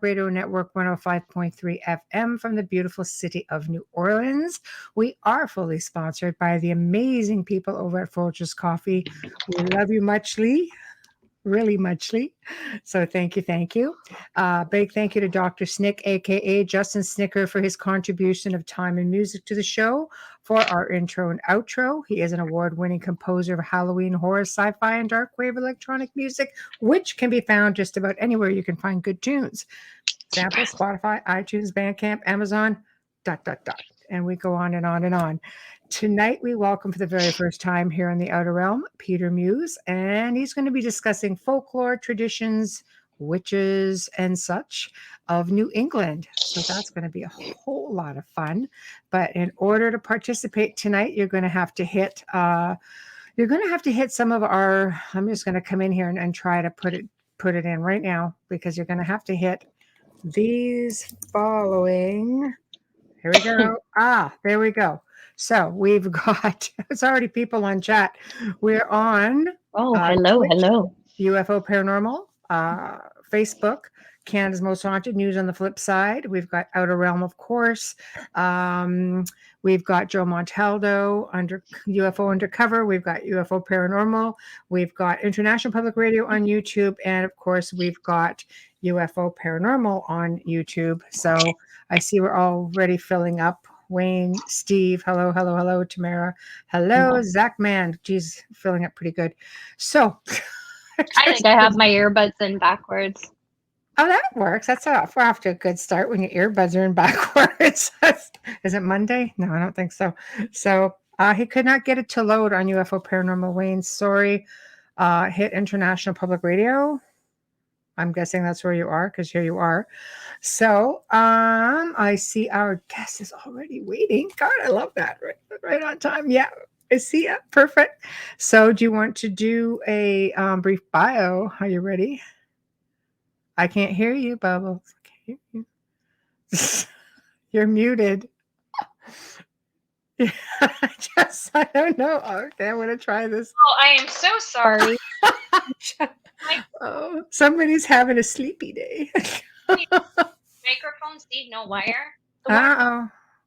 Radio Network 105.3 FM from the beautiful city of New Orleans. We are fully sponsored by the amazing people over at Folgers Coffee. We love you muchly. Really muchly. So thank you, thank you. Big thank you to Dr. Snick, aka Justin Snicker, for his contribution of time and music to the show for our intro and outro. He is an award-winning composer of Halloween, horror, sci-fi, and dark wave electronic music, which can be found just about anywhere you can find good tunes. Sample, Spotify, iTunes, Bandcamp, Amazon, ... And we go on and on and on. Tonight, we welcome for the very first time here in the Outer Realm, Peter Muise, and he's going to be discussing folklore, traditions, witches, and such of New England. So that's going to be a whole lot of fun. But in order to participate tonight, you're going to have to hit some of our. I'm just going to come in here and try to put it in right now, because you're going to have to hit these following. Here we go. There we go. So we've got, it's already people on chat. We're on hello, Twitch, hello. UFO Paranormal, Facebook, Canada's Most Haunted, News on the Flip Side. We've got Outer Realm, of course. We've got Joe Montaldo under UFO Undercover. We've got UFO Paranormal. We've got International Public Radio on YouTube. And of course, we've got UFO Paranormal on YouTube. So I see we're already filling up. Wayne, Steve, hello, Tamara, hello, Zach Man, geez, filling up pretty good. So I think I have my earbuds in backwards. Oh, that works. We're off to a good start when your earbuds are in backwards. Is it Monday? No, I don't think so. So he could not get it to load on UFO Paranormal. Wayne, sorry. Hit International Public Radio. I'm guessing that's where you are, because here you are. So I see our guest is already waiting. God, I love that. Right on time. Yeah, I see it. Perfect. So do you want to do a brief bio? Are you ready? I can't hear you, Bubbles. I can't hear you. You're muted. I don't know. Okay, I'm going to try this. Oh, I am so sorry. Somebody's having a sleepy day. Microphone, Steve, no wire.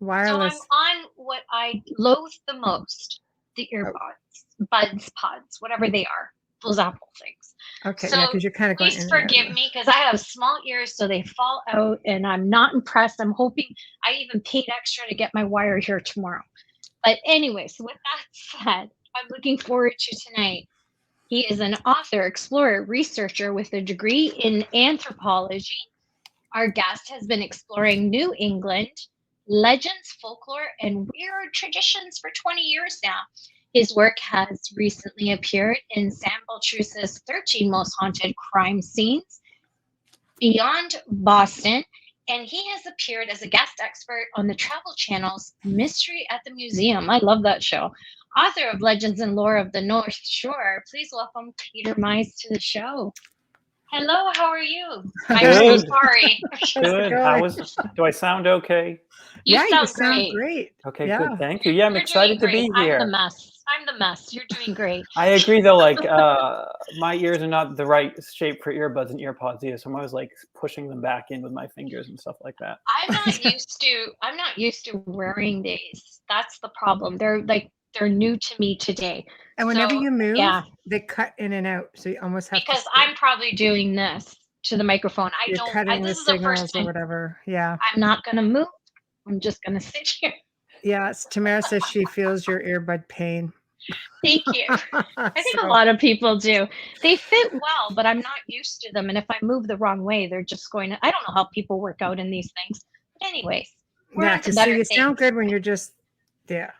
Wireless. So I'm on what I loathe the most, the earbuds, pods, whatever they are, those Apple things. Okay, so yeah, because you're kind of going. Please forgive me, because I have small ears, so they fall out, and I'm not impressed. I'm hoping I even paid extra to get my wire here tomorrow. But anyway, so with that said, I'm looking forward to tonight. He is an author, explorer, researcher with a degree in anthropology. Our guest has been exploring New England, legends, folklore, and weird traditions for 20 years now. His work has recently appeared in Sam Baltrusis' 13 Most Haunted Crime Scenes Beyond Boston, and he has appeared as a guest expert on the Travel Channel's Mystery at the Museum. I love that show. Author of Legends and Lore of the North Shore, please welcome Peter Muise to the show. Hello, how are you? I'm so sorry. Good. Do I sound okay? You sound great. Okay, good. Thank you. Yeah, I'm excited to be here. I'm the mess. You're doing great. I agree, though. My ears are not the right shape for earbuds and earpods either, so I'm always pushing them back in with my fingers and stuff like that. I'm not used to wearing these. That's the problem. They're new to me today. And whenever you move, they cut in and out, so you almost have because I'm probably doing this to the microphone. You're cutting the signals or whatever. Yeah. I'm not going to move. I'm just going to sit here. Yes, Tamara says she feels your earbud pain. Thank you. I think a lot of people do. They fit well, but I'm not used to them. And if I move the wrong way, they're just going to, I don't know how people work out in these things. But anyways. Yeah, because you sound good when you're just, Yeah,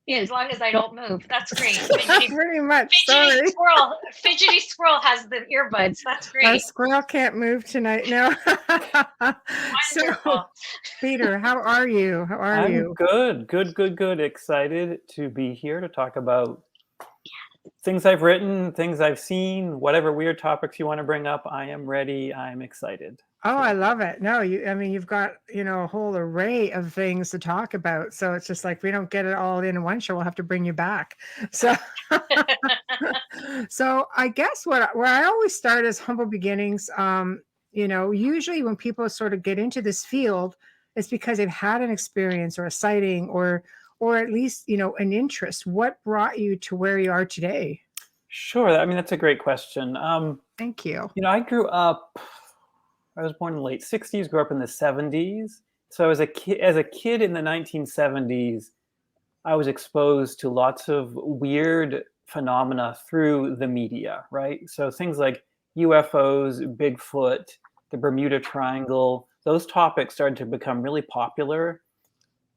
as long as I don't move. That's great. Pretty much. Fidgety squirrel has the earbuds. That's great. Our squirrel can't move tonight now. So, Peter, how are you? I'm good. Excited to be here to talk about things I've written, things I've seen, whatever weird topics you want to bring up. I am ready. I'm excited. Oh, I love it. No, you've got, a whole array of things to talk about. So it's just we don't get it all in one show. We'll have to bring you back. So, so I guess where I always start is humble beginnings. Usually when people sort of get into this field, it's because they've had an experience or a sighting or at least, an interest. What brought you to where you are today? Sure. I mean, that's a great question. Thank you. I grew up, I was born in the late 60s, grew up in the 70s. So as a kid in the 1970s, I was exposed to lots of weird phenomena through the media, right? So things like UFOs, Bigfoot, the Bermuda Triangle, those topics started to become really popular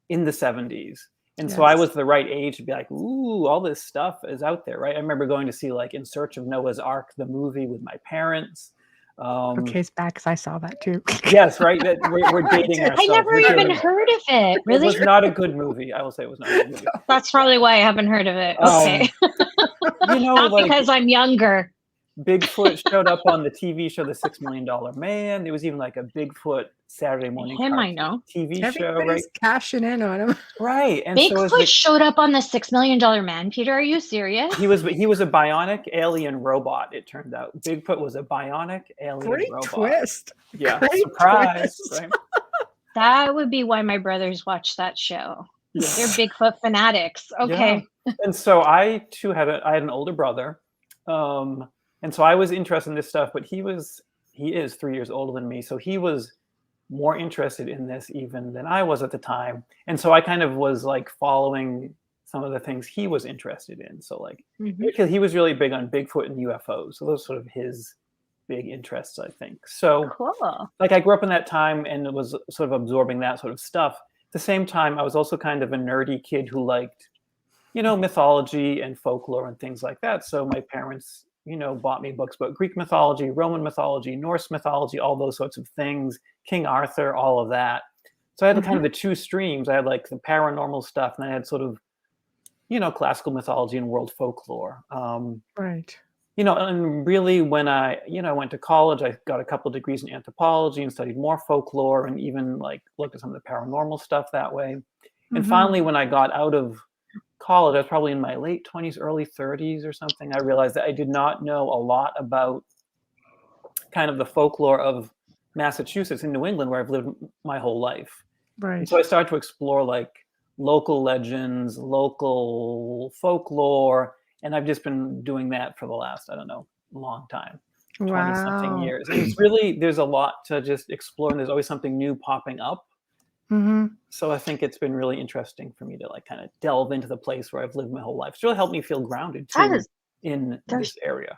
in the 70s. And so I was the right age to be like, ooh, all this stuff is out there, right? I remember going to see like In Search of Noah's Ark, the movie, with my parents. Okay, it's back because I saw that too. Yes, right. We're dating ourselves. I never even heard of it. Really? It was not a good movie. I will say it was not a good movie. That's probably why I haven't heard of it. Okay. Not like, because I'm younger. Bigfoot showed up on the TV show, The $6 Million Man. There was even like a Bigfoot Saturday morning I know. TV show, right? Everybody's cashing in on him. Right. And Bigfoot showed up on the $6 Million Man. Peter, are you serious? He was a bionic alien robot, it turned out. Bigfoot was a bionic alien robot. Twist. Yeah, Great surprise. twist. Right? That would be why my brothers watch that show. Yeah. They're Bigfoot fanatics. Okay. Yeah. And so I too had an older brother. And so I was interested in this stuff, but he is 3 years older than me. So he was more interested in this even than I was at the time. And so I kind of was like following some of the things he was interested in. So like, because he was really big on Bigfoot and UFOs. So those sort of his big interests, I think. So cool. Like I grew up in that time and was sort of absorbing that sort of stuff. At the same time, I was also kind of a nerdy kid who liked, mythology and folklore and things like that. So my parents, bought me books about Greek mythology, Roman mythology, Norse mythology, all those sorts of things, King Arthur, all of that. So I had kind of the two streams. I had like the paranormal stuff, and I had sort of, classical mythology and world folklore. Right. And really when I went to college, I got a couple of degrees in anthropology and studied more folklore and even like looked at some of the paranormal stuff that way. And finally, when I got out of college, I was probably in my late 20s, early 30s or something, I realized that I did not know a lot about kind of the folklore of Massachusetts and New England, where I've lived my whole life. Right. And so I started to explore like local legends, local folklore, and I've just been doing that for the last, I don't know, long time, 20-something years. And it's really, there's a lot to just explore, and there's always something new popping up. So I think it's been really interesting for me to like kind of delve into the place where I've lived my whole life. It's really helped me feel grounded too in this area.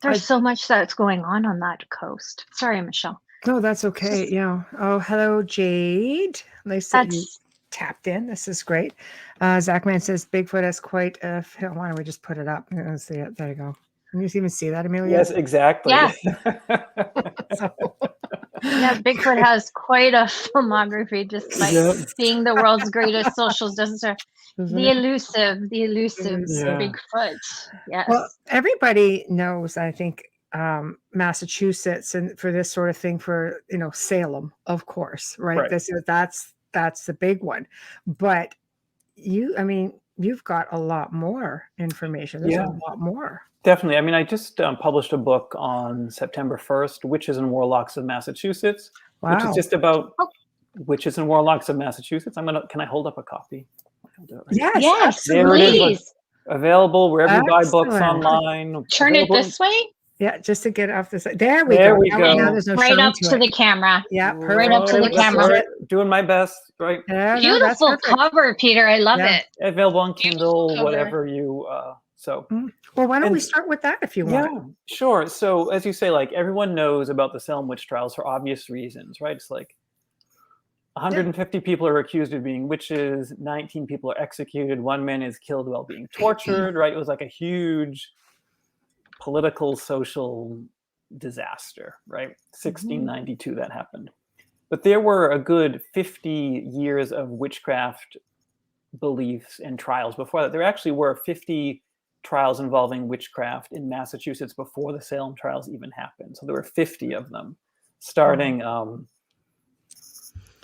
There's so much that's going on that coast. Sorry, Michelle. No, that's okay. Yeah. Oh, hello, Jade. Nice that you tapped in. This is great. Zachman says Bigfoot has quite a film. Why don't we just put it up? Let's see it. There you go. Can you even see that, Amelia? Yes, exactly. Yeah. Yeah, Bigfoot has quite a filmography, just like being the world's greatest socials, doesn't it? The elusive Bigfoot. Yes. Well, everybody knows, I think, Massachusetts, and for this sort of thing, for Salem, of course, right? That's the big one. But you've got a lot more information. There's a lot more. Definitely. I mean, I just published a book on September 1st, Witches and Warlocks of Massachusetts, which is just about witches and warlocks of Massachusetts. Can I hold up a copy? Yes, there please. It is. Available wherever you buy books online. Turn it this way. Yeah, just to get off this. There we go. Now there's no right up to the camera. Yeah, right up to the camera. Doing my best. Right. Beautiful cover, Peter. I love it. Available on Kindle, whatever you. Well, why don't we start with that if you want? Yeah, sure. So as you say, like everyone knows about the Salem witch trials for obvious reasons, right? It's like 150 people are accused of being witches, 19 people are executed, one man is killed while being tortured, right? It was like a huge political, social disaster, right? 1692 that happened. But there were a good 50 years of witchcraft beliefs and trials before that. There actually were 50 trials involving witchcraft in Massachusetts before the Salem trials even happened. So there were 50 of them, starting.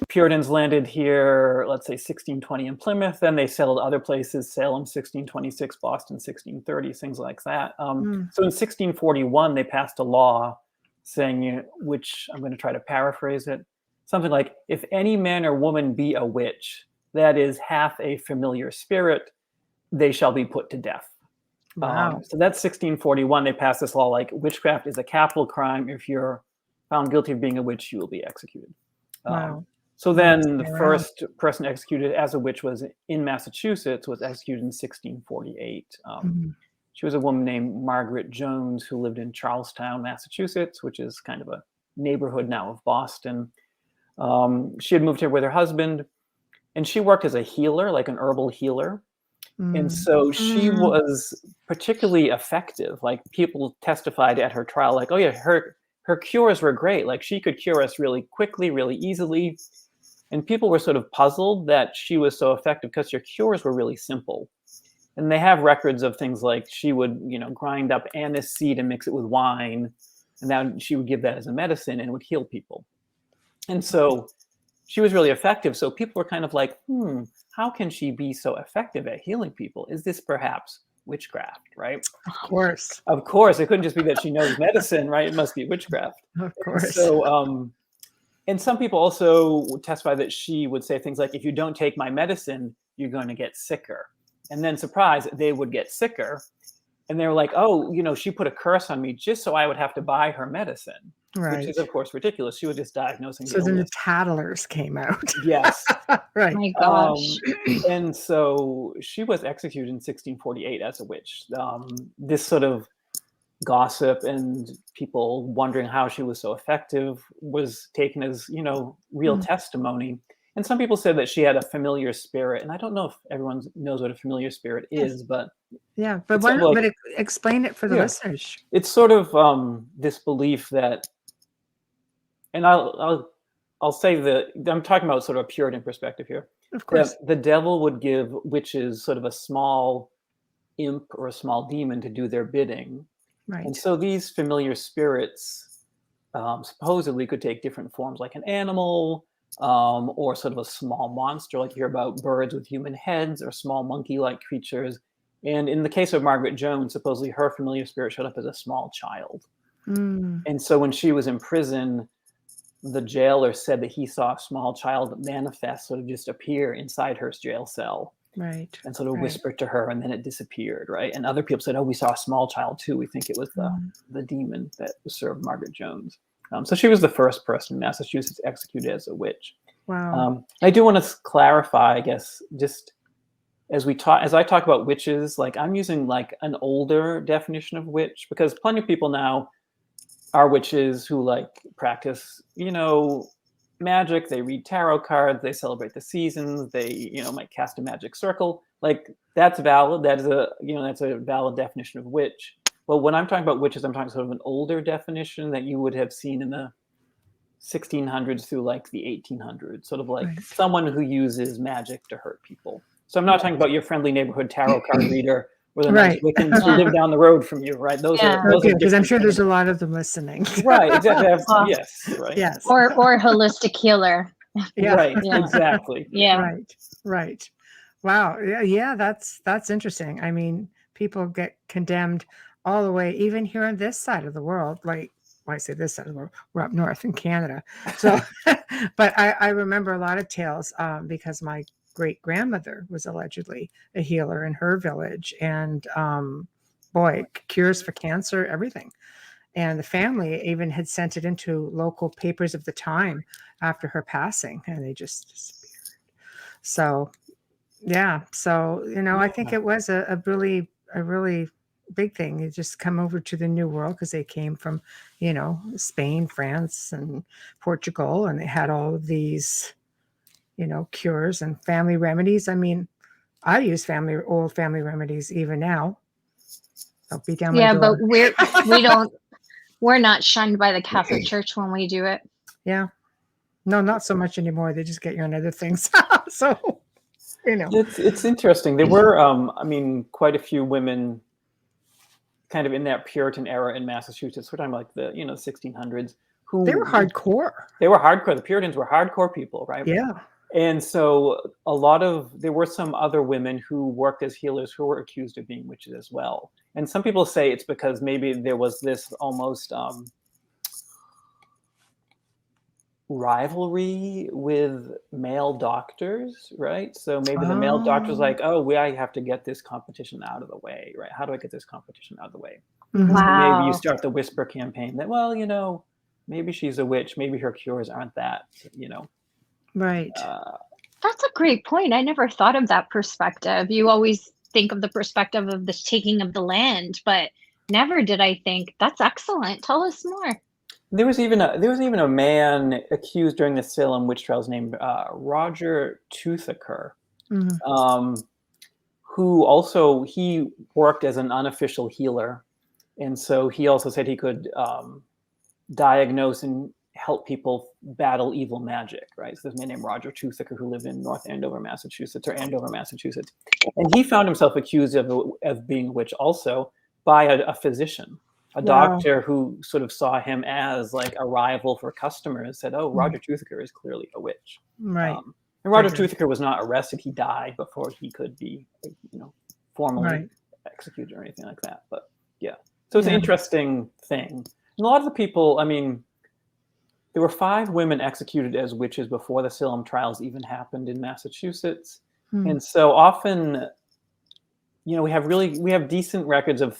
Puritans landed here, let's say 1620 in Plymouth. Then they settled other places, Salem 1626, Boston 1630, things like that. So in 1641, they passed a law saying, which I'm going to try to paraphrase it, something like, if any man or woman be a witch, that is, hath a familiar spirit, they shall be put to death. Wow. So that's 1641. They passed this law like witchcraft is a capital crime. If you're found guilty of being a witch, you will be executed. Wow. So then the Around. first person executed as a witch was in Massachusetts, was executed in 1648. She was a woman named Margaret Jones who lived in Charlestown, Massachusetts, which is kind of a neighborhood now of Boston. She had moved here with her husband, and she worked as a healer, like an herbal healer. And so she was particularly effective. Like, people testified at her trial, like, oh yeah, her cures were great. Like, she could cure us really quickly, really easily. And people were sort of puzzled that she was so effective because her cures were really simple. And they have records of things like she would, grind up anise seed and mix it with wine. And now she would give that as a medicine and would heal people. And so she was really effective. So people were kind of like, how can she be so effective at healing people? Is this perhaps witchcraft, right? Of course. Of course. It couldn't just be that she knows medicine, right? It must be witchcraft. Of course. So, and some people also would testify that she would say things like, if you don't take my medicine, you're going to get sicker. And then, surprise, they would get sicker. And they were like, oh, she put a curse on me just so I would have to buy her medicine. Right. Which is, of course, ridiculous. She was just diagnosing So the then the illness. tattlers came out. Yes. Right. My gosh. And so she was executed in 1648 as a witch. This sort of gossip and people wondering how she was so effective was taken as, real testimony. And some people said that she had a familiar spirit. And I don't know if everyone knows what a familiar spirit is, but yeah, but it's why sort of not explain it for the listeners? It's sort of this belief that, and I'll say that I'm talking about sort of a Puritan perspective here. Of course. The devil would give witches sort of a small imp or a small demon to do their bidding. Right. And so these familiar spirits supposedly could take different forms, like an animal or sort of a small monster, like you hear about birds with human heads or small monkey-like creatures. And in the case of Margaret Jones, supposedly her familiar spirit showed up as a small child. And so when she was in prison, the jailer said that he saw a small child manifest, sort of just appear inside her jail cell. Right. And sort of whispered to her, and then it disappeared, right? And other people said, oh, we saw a small child too. We think it was the demon that served Margaret Jones. So she was the first person in Massachusetts executed as a witch. Wow. I do want to clarify, I guess, just as I talk about witches, like I'm using like an older definition of witch, because plenty of people now are witches who like practice, magic. They read tarot cards. They celebrate the seasons. They, might cast a magic circle. Like that's valid. That is that's a valid definition of witch. But when I'm talking about witches, I'm talking sort of an older definition that you would have seen in the 1600s through like the 1800s, sort of like someone who uses magic to hurt people. So I'm not talking about your friendly neighborhood tarot card reader or the nice Wiccans who live down the road from you, right? Those are because I'm sure there's a lot of them listening. Right, exactly. Yes, right. Yes. Or holistic healer. Yeah. Right, exactly. Yeah. Right. Wow. Yeah, that's interesting. I mean, people get condemned all the way, even here on this side of the world. Like, when I say this side of the world, we're up north in Canada. So, but I remember a lot of tales because my great grandmother was allegedly a healer in her village, and cures for cancer, everything. And the family even had sent it into local papers of the time after her passing, and they just disappeared. So, yeah. So, I think it was a really big thing. You just come over to the New World because they came from, Spain, France, and Portugal, and they had all of these, cures and family remedies. I mean, I use old family remedies even now. Don't beat down my door. But we're not shunned by the Catholic Church when we do it. Yeah. No, not so much anymore. They just get you on other things. So, It's interesting. There were, quite a few women kind of in that Puritan era in Massachusetts. We're talking like the, 1600s. They were hardcore. They were hardcore. The Puritans were hardcore people, right? Yeah. And so there were some other women who worked as healers who were accused of being witches as well. And some people say it's because maybe there was this almost rivalry with male doctors, right? So maybe the male doctor's Oh. like, oh, I have to get this competition out of the way, right? How do I get this competition out of the way? Mhm. So maybe you Wow. start the whisper campaign that, well, maybe she's a witch, maybe her cures aren't that, Right. uh, That's a great point. I never thought of that perspective. You always think of the perspective of the taking of the land, but never did I think that's excellent. Tell us more. There was even a man accused during the Salem witch trials named Roger Toothaker, Mhm. um, who also he worked as an unofficial healer, and so he also said he could diagnose and help people battle evil magic. Right. So there's a man named Roger Toothaker who lived in North Andover, Massachusetts, and he found himself accused of being a witch also by a physician. A Wow. doctor who sort of saw him as like a rival for customers said, "Oh, Roger Toothaker is clearly a witch." Right. And Roger Figured. Toothaker was not arrested; he died before he could be, formally Right. executed or anything like that. But yeah, so it's an Yeah. interesting thing. And a lot of the people, I mean, there were 5 women executed as witches before the Salem trials even happened in Massachusetts, Hmm. and so often, we have decent records of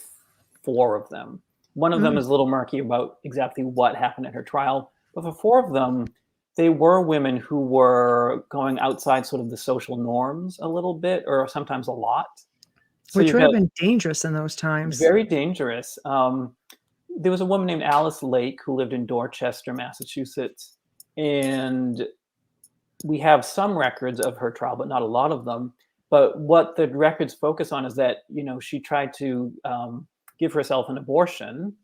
4 of them. One of them is a little murky about exactly what happened at her trial, but for 4 of them, they were women who were going outside sort of the social norms a little bit, or sometimes a lot. So Which you've would have got been dangerous in those times. very dangerous. There was a woman named Alice Lake who lived in Dorchester, Massachusetts, and we have some records of her trial, but not a lot of them. But what the records focus on is that, she tried to give herself an abortion,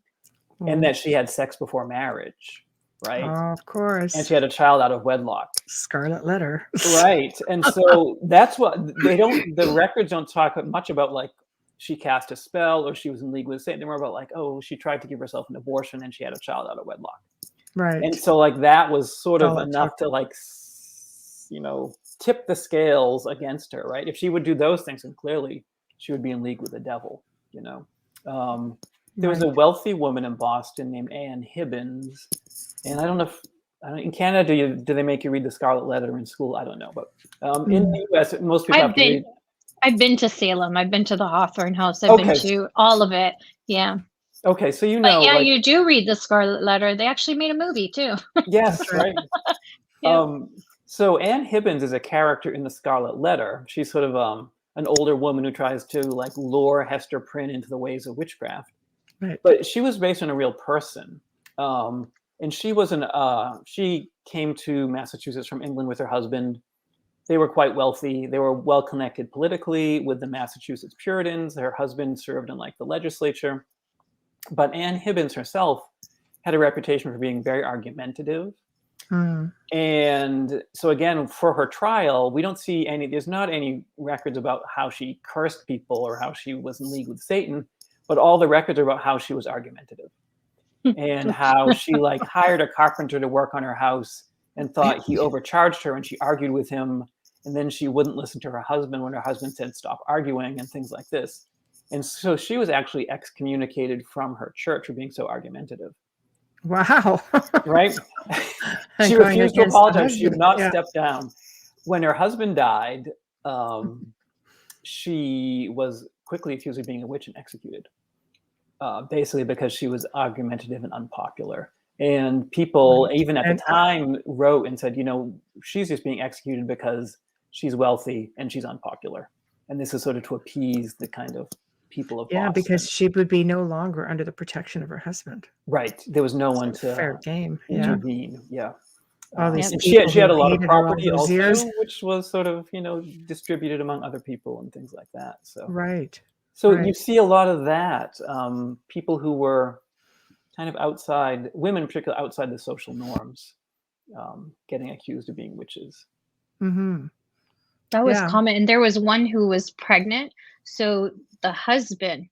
and Oh, that she had sex before marriage, right? of And course. she had a child out of wedlock. Scarlet Letter. Right. And so that's what the records don't talk much about, like she cast a spell or she was in league with Satan. They're more about like, oh, she tried to give herself an abortion and she had a child out of wedlock. Right. And so like that was sort That's of all it enough took. to like, tip the scales against her, right? If she would do those things, then clearly she would be in league with the devil, you know. There was a Right. wealthy woman in Boston named Anne Hibbins, and I don't know if in Canada do they make you read the Scarlet Letter in school? I don't know, but in Mm. the U.S. most people have to read. I've been to Salem. I've been to the Hawthorne House. I've been Okay, to all of it. Yeah. okay, so But yeah, like you do read the Scarlet Letter. They actually made a movie too. That's yes, right. right. Yep. So Anne Hibbins is a character in the Scarlet Letter. She's sort of an older woman who tries to like lure Hester Prynne into the ways of witchcraft. Right. But she was based on a real person, and she came to Massachusetts from England with her husband. They were quite wealthy. They were well connected politically with the Massachusetts Puritans. Her husband served in like the legislature, but Anne Hibbins herself had a reputation for being very argumentative. Mm. And so again, for her trial, we don't see there's not any records about how she cursed people or how she was in league with Satan, but all the records are about how she was argumentative and how she like hired a carpenter to work on her house and thought he overcharged her and she argued with him. And then she wouldn't listen to her husband when her husband said, stop arguing and things like this. And so she was actually excommunicated from her church for being so argumentative. Wow. Right? And She going refused to against the apologize. She would husband. not Yeah. step down. When her husband died, she was quickly accused of being a witch and executed, basically because she was argumentative and unpopular. And people, Right. even at the And time, wrote and said, she's just being executed because she's wealthy and she's unpopular. And this is sort of to appease the kind of people of yeah, Boston. because she would be no longer under the protection of her husband. Right. There was no So one to fair game. Yeah. intervene. Yeah. All these And people she had who a lot of hated her all property those years. also, which was sort of, distributed among other people and things like that. So, Right. so Right. you see a lot of that. People who were kind of outside, women in particular, outside the social norms, getting accused of being witches. Mm-hmm. That was Yeah. common. And there was one who was pregnant. So the husband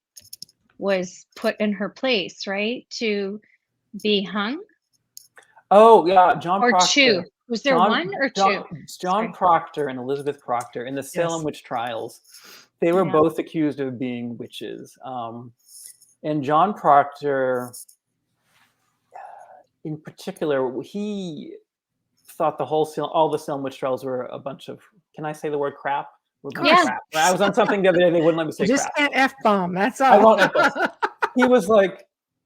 was put in her place, right? To be hung. Oh, yeah, John Or Proctor. two. Was there one or two? John Proctor and Elizabeth Proctor in the Salem Yes. witch trials, they were Yeah. both accused of being witches. And John Proctor, in particular, he thought all the Salem witch trials were a bunch of, can I say the word crap? We're a bunch Yeah. of crap. I was on something the other day, they wouldn't let me say You just crap. can't F-bomb, that's I all. won't F-bomb. He was like,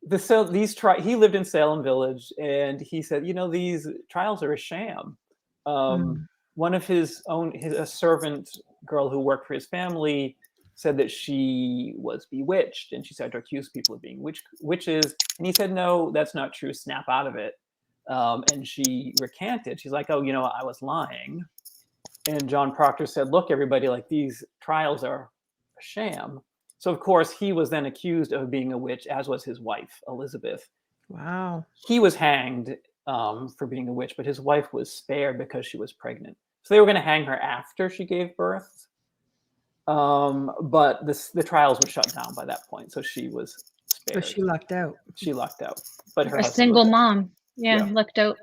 he lived in Salem Village, and he said, these trials are a sham. One of a servant girl who worked for his family said that she was bewitched, and she started to accuse people of being witches. And he said, no, that's not true. Snap out of it. And she recanted. She's like, oh, I was lying. And John Proctor said, look, everybody, like, these trials are a sham. So, of course, he was then accused of being a witch, as was his wife, Elizabeth. Wow. He was hanged for being a witch, but his wife was spared because she was pregnant. So they were going to hang her after she gave birth. But the trials were shut down by that point. So she was spared. So she lucked out. She lucked out. But her A husband single was mom. Yeah, looked out.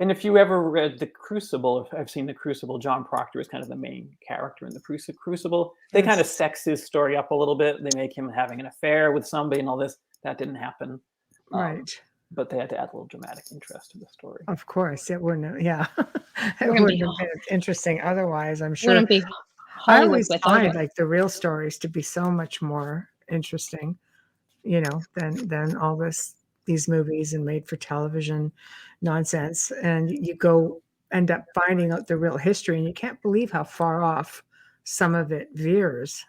And if you ever read The Crucible, if I've seen The Crucible, John Proctor is kind of the main character in The Crucible. They kind of sex his story up a little bit. They make him having an affair with somebody and all this. That didn't happen. Right. But they had to add a little dramatic interest to the story. Of course, it wouldn't. Yeah, it Wouldn't wouldn't be- have been interesting otherwise. I'm sure. Wouldn't be I Hollywood always without find it. like the real stories to be so much more interesting, than all these movies and made for television nonsense. And you end up finding out the real history, and you can't believe how far off some of it veers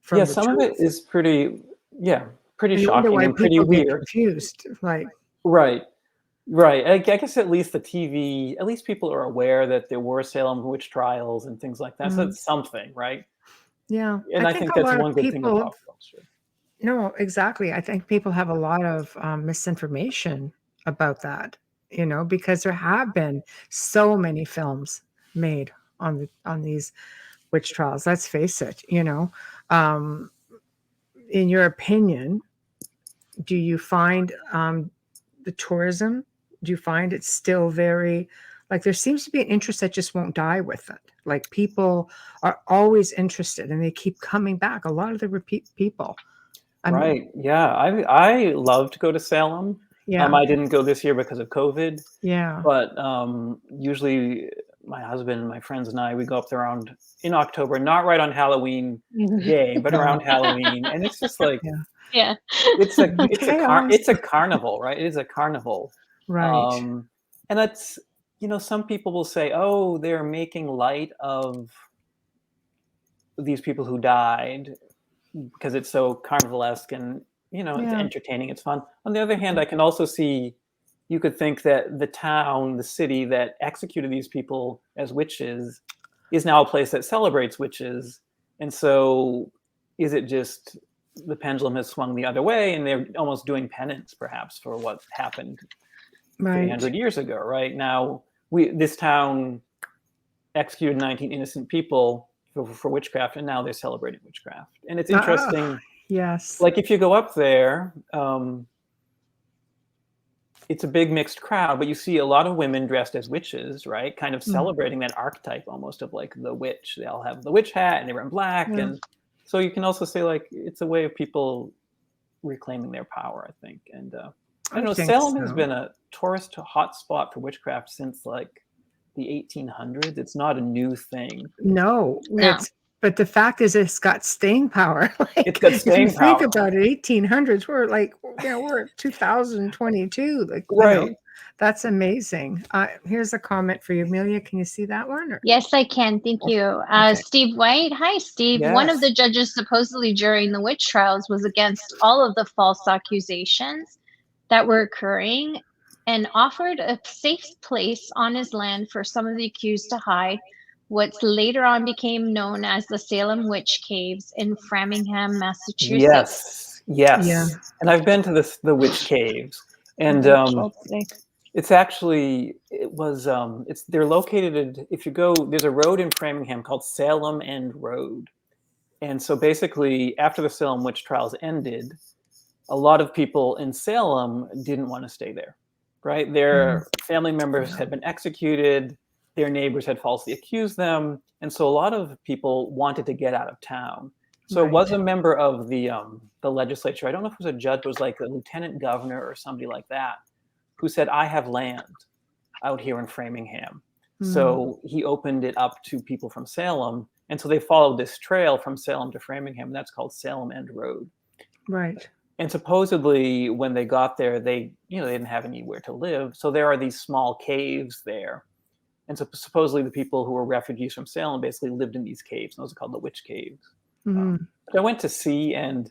from the Some of truth. it is pretty And you wonder shocking why and pretty people get weird. confused. Like, Right. I guess at least at least people are aware that there were Salem witch trials and things like that. So that's something, right? yeah, And I think a that's lot of one good thing people. about pop culture. No, exactly. I think people have a lot of misinformation about that, because there have been so many films made on these witch trials. Let's face it. In your opinion, do you find the tourism? Do you find it's still very like there seems to be an interest that just won't die with it? Like people are always interested and they keep coming back. A lot of the repeat people. Right. Yeah. I love to go to Salem. Yeah. I didn't go this year because of COVID, Yeah. but usually my husband and my friends and I, we go up there in October, not right on Halloween day, but around Halloween. And it's just like, Yeah. it's Chaos. a carnival, right? It is a carnival. Right. And that's, some people will say, oh, they're making light of these people who died because it's so carnivalesque and it's entertaining, it's fun. On the other hand, I can also see, you could think that the city that executed these people as witches is now a place that celebrates witches. And so is it just the pendulum has swung the other way and they're almost doing penance perhaps for what happened 300 years ago, right? Now this town executed 19 innocent people for witchcraft, and now they're celebrating witchcraft. And it's interesting. Yes. Like if you go up there, it's a big mixed crowd, but you see a lot of women dressed as witches, right? Kind of celebrating that archetype almost of like the witch. They all have the witch hat and they wear black. Yeah. And so you can also say like, it's a way of people reclaiming their power, I think. And I don't know, Salem has been a tourist hotspot for witchcraft since like the 1800s. It's not a new thing. No. But the fact is, it's got staying power. It's got staying power. Think about it, 1800s. We're like, we're at 2022. Like, right. That's amazing. Here's a comment for you, Amelia. Can you see that one? Yes, I can. Thank you. Okay. Steve White. Hi, Steve. Yes. One of the judges supposedly during the witch trials was against all of the false accusations that were occurring and offered a safe place on his land for some of the accused to hide. What's later on became known as the Salem Witch Caves in Framingham, Massachusetts. Yes. Yeah. And I've been to the witch caves, and they're located. If you go, there's a road in Framingham called Salem End Road, and so basically, after the Salem witch trials ended, a lot of people in Salem didn't want to stay there. Right, their family members had been executed. Their neighbors had falsely accused them. And so a lot of people wanted to get out of town. So it was a member of the legislature. I don't know if it was a judge, it was like a lieutenant governor or somebody like that, who said, I have land out here in Framingham. So he opened it up to people from Salem. And so they followed this trail from Salem to Framingham, and that's called Salem End Road. Right. And supposedly when they got there, they didn't have anywhere to live. So there are these small caves there. And so supposedly the people who were refugees from Salem basically lived in these caves. And those are called the witch caves. I went to see, and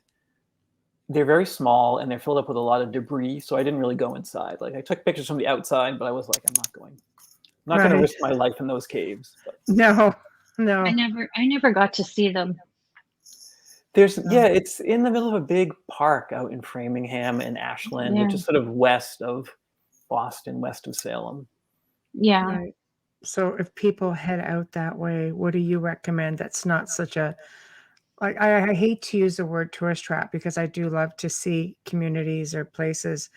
they're very small and they're filled up with a lot of debris. So I didn't really go inside. Like I took pictures from the outside, but I was like, I'm not going to risk my life in those caves. But. No. I never got to see them. It's in the middle of a big park out in Framingham and Ashland, which is sort of west of Boston, west of Salem. Yeah. Right. So if people head out that way, what do you recommend? That's not such a, like, I hate to use the word tourist trap, because I do love to see communities or places,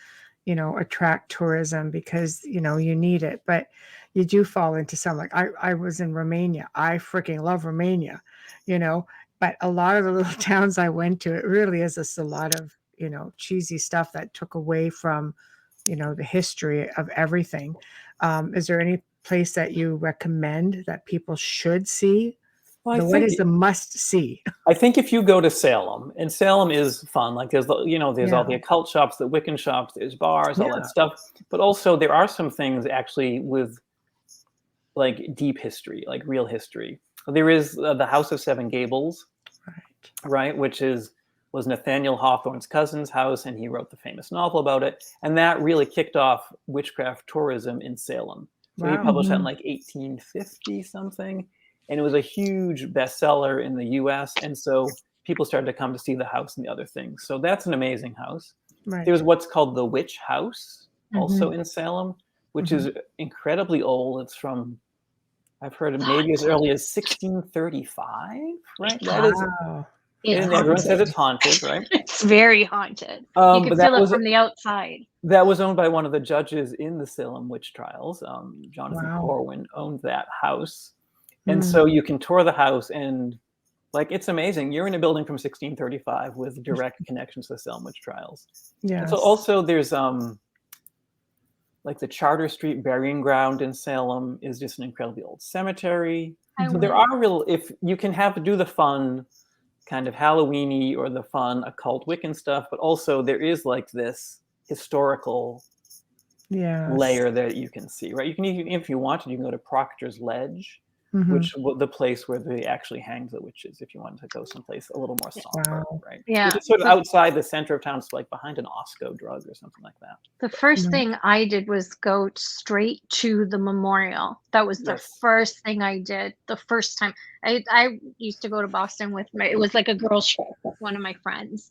attract tourism, because, you need it. But you do fall into some, like I was in Romania. I freaking love Romania, but a lot of the little towns I went to, it really is just a lot of, cheesy stuff that took away from, the history of everything. Is there any place that you recommend that people should see? Well, What is the must see? I think if you go to Salem, and Salem is fun, like there's all the occult shops, the Wiccan shops, there's bars, all that stuff. But also there are some things actually with like deep history, like real history. There is the House of Seven Gables, right, which was Nathaniel Hawthorne's cousin's house, and he wrote the famous novel about it. And that really kicked off witchcraft tourism in Salem. So he published that in like 1850 something. And it was a huge bestseller in the US. And so people started to come to see the house and the other things. So that's an amazing house. Right. There's what's called the Witch House, also in Salem, which is incredibly old. It's from, I've heard maybe as early as 1635, right? That is, and everyone says it's haunted, right? It's very haunted. You can feel it from the outside. That was owned by one of the judges in the Salem witch trials. Jonathan Corwin owned that house. And so you can tour the house, and like, it's amazing. You're in a building from 1635 with direct connections to the Salem witch trials. Yeah. So also there's like the Charter Street burying ground in Salem is just an incredibly old cemetery. So there are if you can do the fun kind of Halloween-y or the fun occult Wiccan stuff, but also there is like this historical layer that you can see, right? You can, if you wanted, you can go to Proctor's Ledge, which the place where they actually hang the witches, if you wanted to go someplace a little more somber, right? Yeah. Which is sort of outside the center of town, so like behind an Osco drug or something like that. The first thing I did was go straight to the memorial. That was the first thing I did. The first time I used to go to Boston it was like a girls' trip with one of my friends.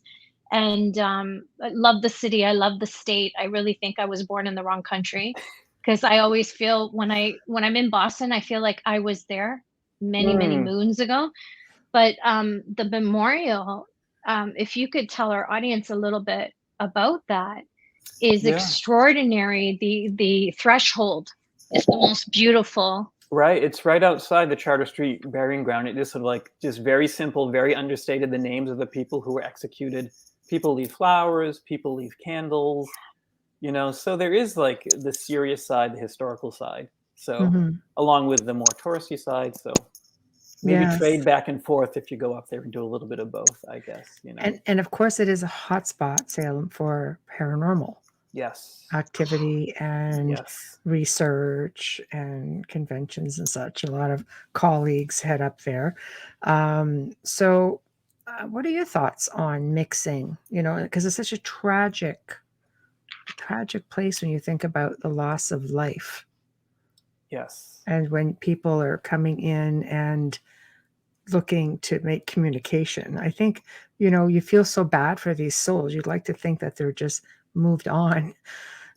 And I love the city. I love the state. I really think I was born in the wrong country. Because I always feel when I'm in Boston, I feel like I was there many moons ago. But the memorial, if you could tell our audience a little bit about that, is extraordinary. The threshold is the most beautiful. Right, it's right outside the Charter Street burying ground. It is sort of like just very simple, very understated. The names of the people who were executed. People leave flowers. People leave candles. So there is like the serious side, the historical side. So along with the more touristy side. So maybe trade back and forth if you go up there and do a little bit of both, I guess. And of course, it is a hotspot, Salem, for paranormal activity and research and conventions and such. A lot of colleagues head up there. So what are your thoughts on mixing? Because it's such a tragic place when you think about the loss of life. Yes. And when people are coming in and looking to make communication, I think, you feel so bad for these souls. You'd like to think that they're just moved on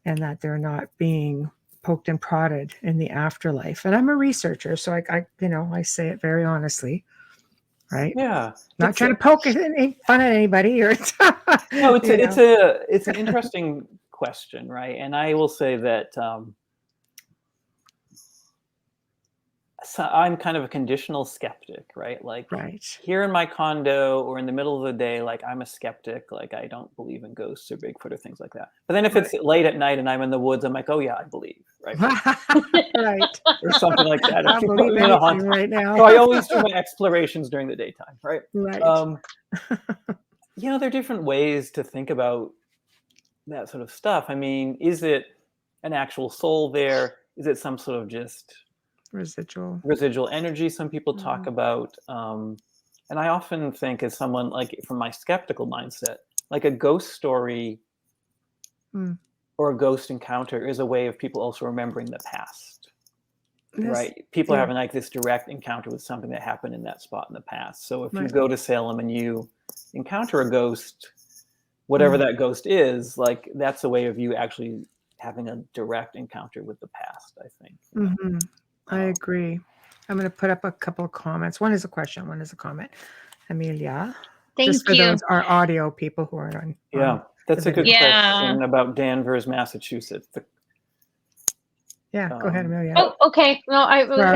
and that they're not being poked and prodded in the afterlife. And I'm a researcher, so I say it very honestly. Right? Yeah. Not trying to poke fun at anybody or no, it's an interesting question, right? And I will say that I'm kind of a conditional skeptic, right? Like Right. here in my condo or in the middle of the day, like I'm a skeptic. Like I don't believe in ghosts or Bigfoot or things like that. But then if it's late at night and I'm in the woods, I'm like, oh yeah, I believe, right? Right. Or something like that. If I'll you put believe me in a anything haunted, right now. so I always do my explorations during the daytime, right? Right. You know, there are different ways to think about that sort of stuff. I mean, is it an actual soul there? Is it some sort of just Residual energy some people talk about? And I often think, as someone like from my skeptical mindset, like a ghost story or a ghost encounter is a way of people also remembering the past. Right? People are having like this direct encounter with something that happened in that spot in the past. So if you go to Salem and you encounter a ghost, whatever that ghost is, like that's a way of you actually having a direct encounter with the past, I think. I agree. I'm going to put up a couple of comments. One is a question, one is a comment. Amelia. Just for those our audio people who aren't on. Yeah, that's a good question about Danvers, Massachusetts. Go ahead, Amelia. Oh, okay. Well,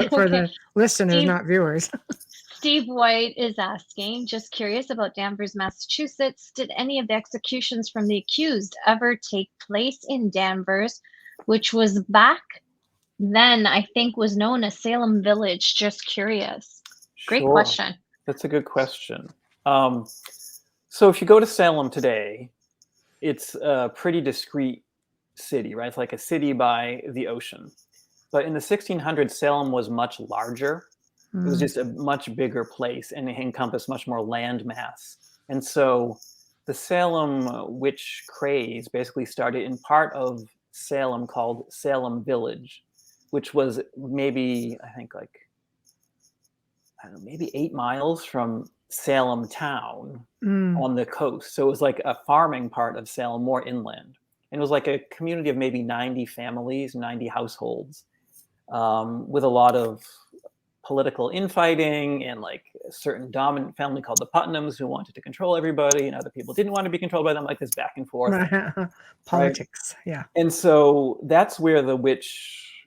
for the listeners, not viewers. Steve White is asking, just curious about Danvers, Massachusetts. Did any of the executions from the accused ever take place in Danvers, which was back then, I think, was known as Salem Village? Just curious. Great question. That's a good question. So if you go to Salem today, it's a pretty discreet city, right? It's like a city by the ocean. But in the 1600s, Salem was much larger. It was just a much bigger place, and it encompassed much more land mass. And so the Salem witch craze basically started in part of Salem called Salem Village, which was maybe, I think like, I don't know, maybe 8 miles from Salem town on the coast. So it was like a farming part of Salem, more inland. And it was like a community of maybe 90 families, 90 households, with a lot of political infighting and like a certain dominant family called the Putnams who wanted to control everybody, and other people didn't want to be controlled by them, like this back and forth. Politics, right? Yeah. And so that's where the witch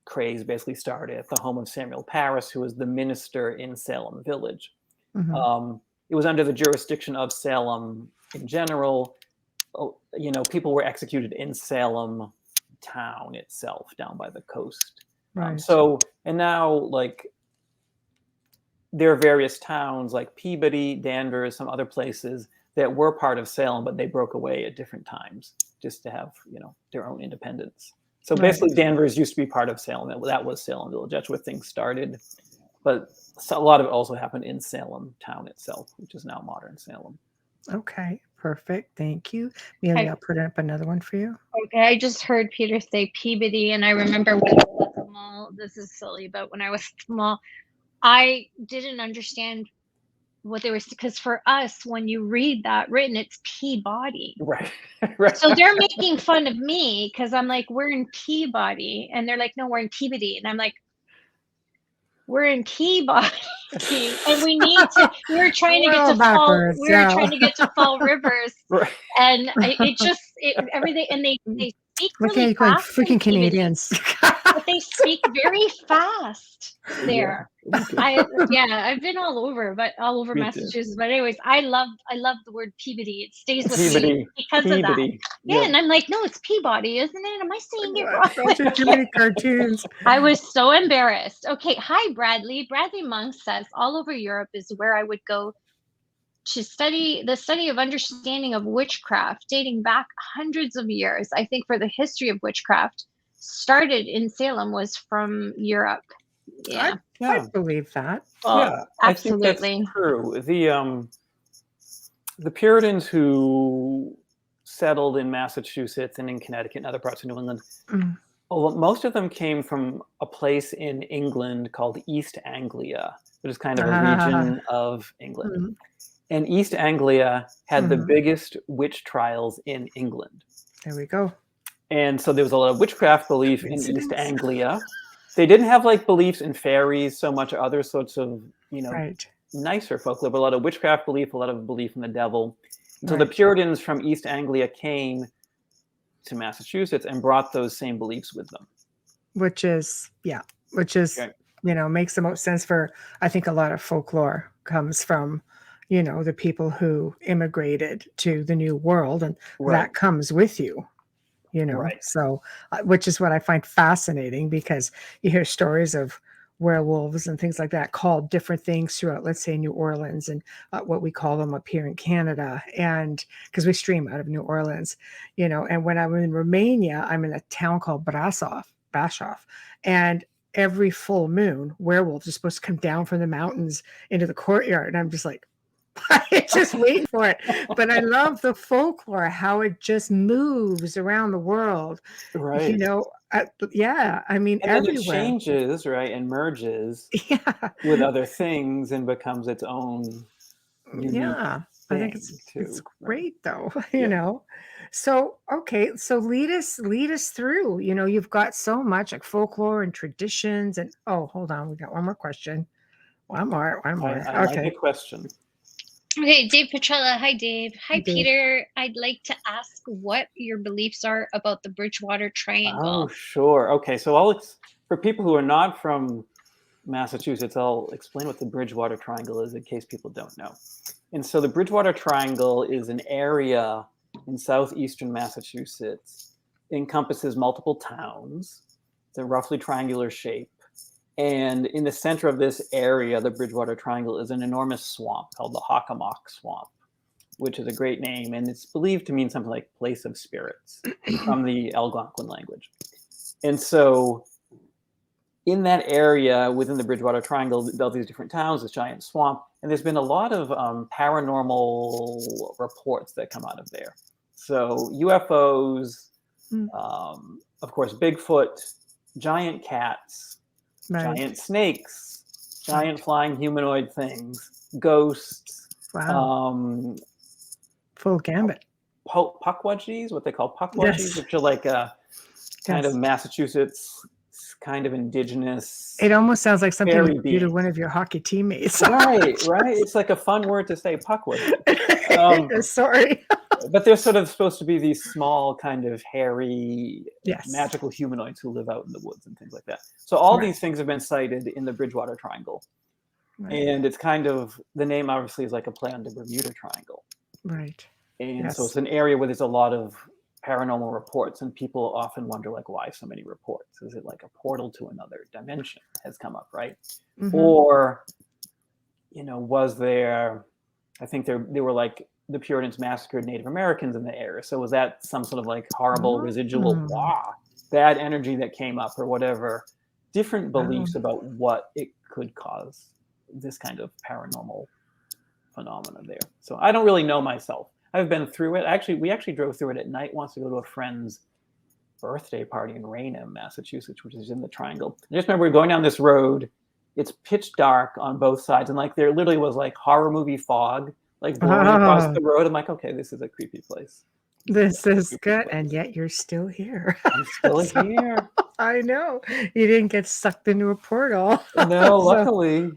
craze basically started, at the home of Samuel Parris, who was the minister in Salem Village. It was under the jurisdiction of Salem in general. You know, people were executed in Salem town itself, down by the coast. Right. And now, like, there are various towns like Peabody, Danvers, some other places that were part of Salem, but they broke away at different times just to have, you know, their own independence. So basically, Danvers used to be part of Salem. That was Salem Village. That's where things started. But a lot of it also happened in Salem town itself, which is now modern Salem. Okay, perfect. Thank you. Amelia, I'll put up another one for you. Okay, I just heard Peter say Peabody, and I remember when I was small, this is silly, but when I was small, I didn't understand what they were, because for us, when you read that written, it's Peabody. Right. So they're making fun of me because I'm like, we're in Peabody, and they're like, no, we're in Peabody, and I'm like, we're in Peabody, and we need to. We were trying to get to Fall. We were trying to get to Fall Rivers, and everything. And they speak really fast. Freaking Canadians. But they speak very fast there. I've been all over Massachusetts. But anyways, I love the word Peabody. It stays with me because of that. Yeah, and I'm like, no, it's Peabody, isn't it? Am I saying it wrong? Too many cartoons. I was so embarrassed. Okay, hi Bradley. Bradley Monk says all over Europe is where I would go to study the study of understanding of witchcraft, dating back hundreds of years. I think for the history of witchcraft started in Salem was from Europe. Yeah, I believe that. Well, absolutely. I think that's true. The Puritans who settled in Massachusetts and in Connecticut and other parts of New England, most of them came from a place in England called East Anglia, which is kind of a region of England. And East Anglia had the biggest witch trials in England. There we go. And so there was a lot of witchcraft belief in East Anglia. They didn't have like beliefs in fairies so much, or other sorts of, you know, nicer folklore, but a lot of witchcraft belief, a lot of belief in the devil. And so the Puritans from East Anglia came to Massachusetts and brought those same beliefs with them. Which is makes the most sense for, I think a lot of folklore comes from, the people who immigrated to the New World, and Right. that comes with you, Right. so which is what I find fascinating, because you hear stories of werewolves and things like that called different things throughout, let's say, New Orleans, and what we call them up here in Canada, and because we stream out of New Orleans, and when I'm in Romania, I'm in a town called Brasov, and every full moon, werewolves are supposed to come down from the mountains into the courtyard, and I'm just like, I just wait for it. But I love the folklore, how it just moves around the world. Right. Yeah, I mean, And then it everywhere. changes, right, and merges Yeah, with other things and becomes its own unique yeah. I think thing it's too, right? great though, Yeah. So okay, so lead us through. You've got so much like folklore and traditions, and oh, hold on, we got one more question. One more, one more. I like a Okay. question. Okay, Dave Petrella. Hi, Dave. Hi, Hi, Dave. Peter. I'd like to ask what your beliefs are about the Bridgewater Oh, Triangle. sure. Okay, so for people who are not from Massachusetts, I'll explain what the Bridgewater Triangle is in case people don't know. And so the Bridgewater Triangle is an area in southeastern Massachusetts. It encompasses multiple towns. It's a roughly triangular shape. And in the center of this area, the Bridgewater Triangle, is an enormous swamp called the Hockomock Swamp, which is a great name. And it's believed to mean something like place of spirits from the Algonquin language. And so in that area within the Bridgewater Triangle, all these different towns, this giant swamp, and there's been a lot of paranormal reports that come out of there. So UFOs, of course, Bigfoot, giant cats, Right. giant snakes, giant flying humanoid things, ghosts, Wow. Full gambit. puckwudgies, what they call puckwudgies, Yes. which are like a kind of Yes. Massachusetts kind of indigenous It almost sounds like something fairy you do to beings. one of your hockey teammates. Right. It's like a fun word to say, puckwudgie. Sorry. But they're sort of supposed to be these small, kind of hairy, Yes. magical humanoids who live out in the woods and things like that. So all these things have been cited in the Bridgewater Triangle. Right. And it's kind of, the name obviously is like a play on the Bermuda Triangle. Right. And Yes. so it's an area where there's a lot of paranormal reports, and people often wonder, like, why so many reports? Is it like a portal to another dimension has come up, right? Or, was there, I think there were like the Puritans massacred Native Americans in the area. So was that some sort of like horrible residual bad energy that came up or whatever? Different beliefs about what it could cause this kind of paranormal phenomena there. So I don't really know myself. I've been through it. We actually drove through it at night once to go to a friend's birthday party in Raynham, Massachusetts, which is in the Triangle. I just remember we were going down this road. It's pitch dark on both sides, and like there literally was like horror movie fog, like blowing across the road. I'm like, okay, this is a creepy place. This is good, and yet you're still here. I'm still here. I know. You didn't get sucked into a portal. No, luckily,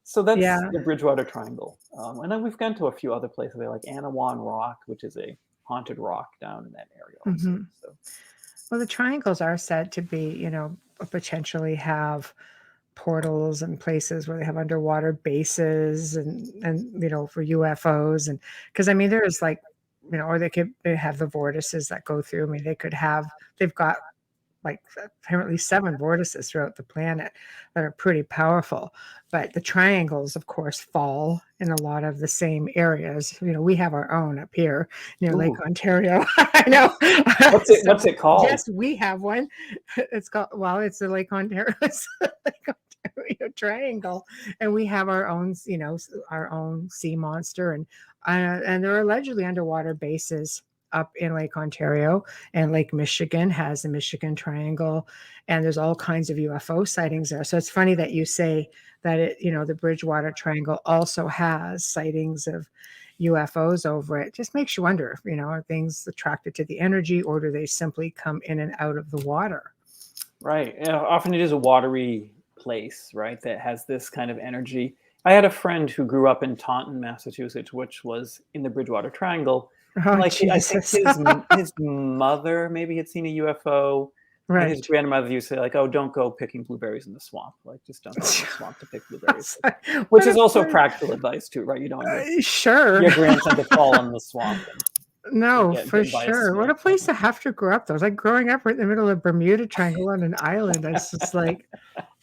So that's the Bridgewater Triangle. And then we've gone to a few other places there, like Anawan Rock, which is a haunted rock down in that area also. So. Well, the triangles are said to be, potentially have portals and places where they have underwater bases and for UFOs, and because I mean there's like or they have the vortices that go through. I mean they've got like apparently 7 vortices throughout the planet that are pretty powerful, but the triangles of course fall in a lot of the same areas. We have our own up here near Lake Ontario. I know. What's it called? Yes, we have one. It's the Lake Ontario. Lake Ontario Triangle, and we have our own sea monster, and there are allegedly underwater bases up in Lake Ontario, and Lake Michigan has the Michigan Triangle, and there's all kinds of UFO sightings there. So it's funny that you say that the Bridgewater Triangle also has sightings of UFOs over it. Just makes you wonder, are things attracted to the energy, or do they simply come in and out of the water? Right. Often it is a watery place, right, that has this kind of energy. I had a friend who grew up in Taunton, Massachusetts, which was in the Bridgewater Triangle. Oh, like Jesus. I think his mother maybe had seen a UFO. And Right. his grandmother used to say, like, "Oh, don't go picking blueberries in the swamp. Like, just don't go in the swamp to pick blueberries." Which What is a also place. practical advice too, right? You don't want Sure. your grandson to fall in the swamp and No, get for bitten by a sure. What a snake. place to have to grow up, though. It's like growing up right in the middle of Bermuda Triangle on an island. It's just like,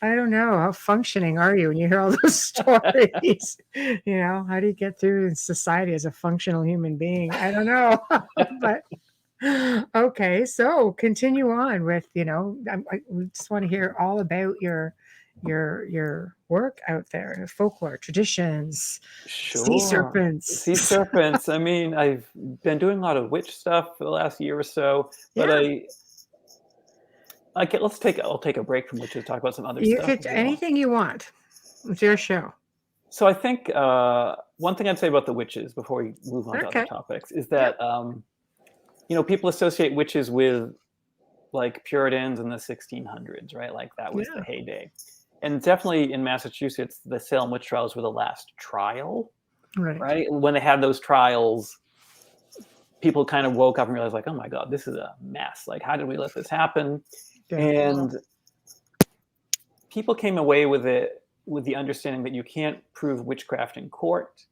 I don't know, how functioning are you when you hear all those stories? How do you get through in society as a functional human being? I don't know. But okay, so continue on with, we just want to hear all about your work out there, folklore, traditions, sea Sure. Sea serpents. serpents. I mean, I've been doing a lot of witch stuff for the last year or so, but Yeah. I'll take a break from witches, talk about some other You stuff could if you want. anything you want. It's your show. So I think one thing I'd say about the witches before we move on to other Okay. topics is Yep. that people associate witches with like Puritans in the 1600s, right? Like that was the Yeah. heyday. And definitely in Massachusetts, the Salem witch trials were the last trial, Right. right? When they had those trials, people kind of woke up and realized, like, oh my God, this is a mess. Like, how did we let this happen? Yeah. And people came away with it with the understanding that you can't prove witchcraft in court.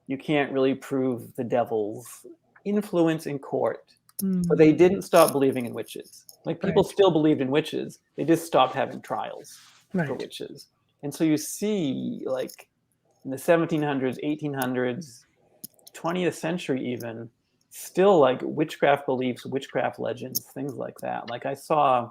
You can't really prove the devil's influence in court. But they didn't stop believing in witches. Like people Right. still believed in witches. They just stopped having trials for Right. witches. And so you see, like in the 1700s, 1800s, 20th century even, still like witchcraft beliefs, witchcraft legends, things like that. Like I saw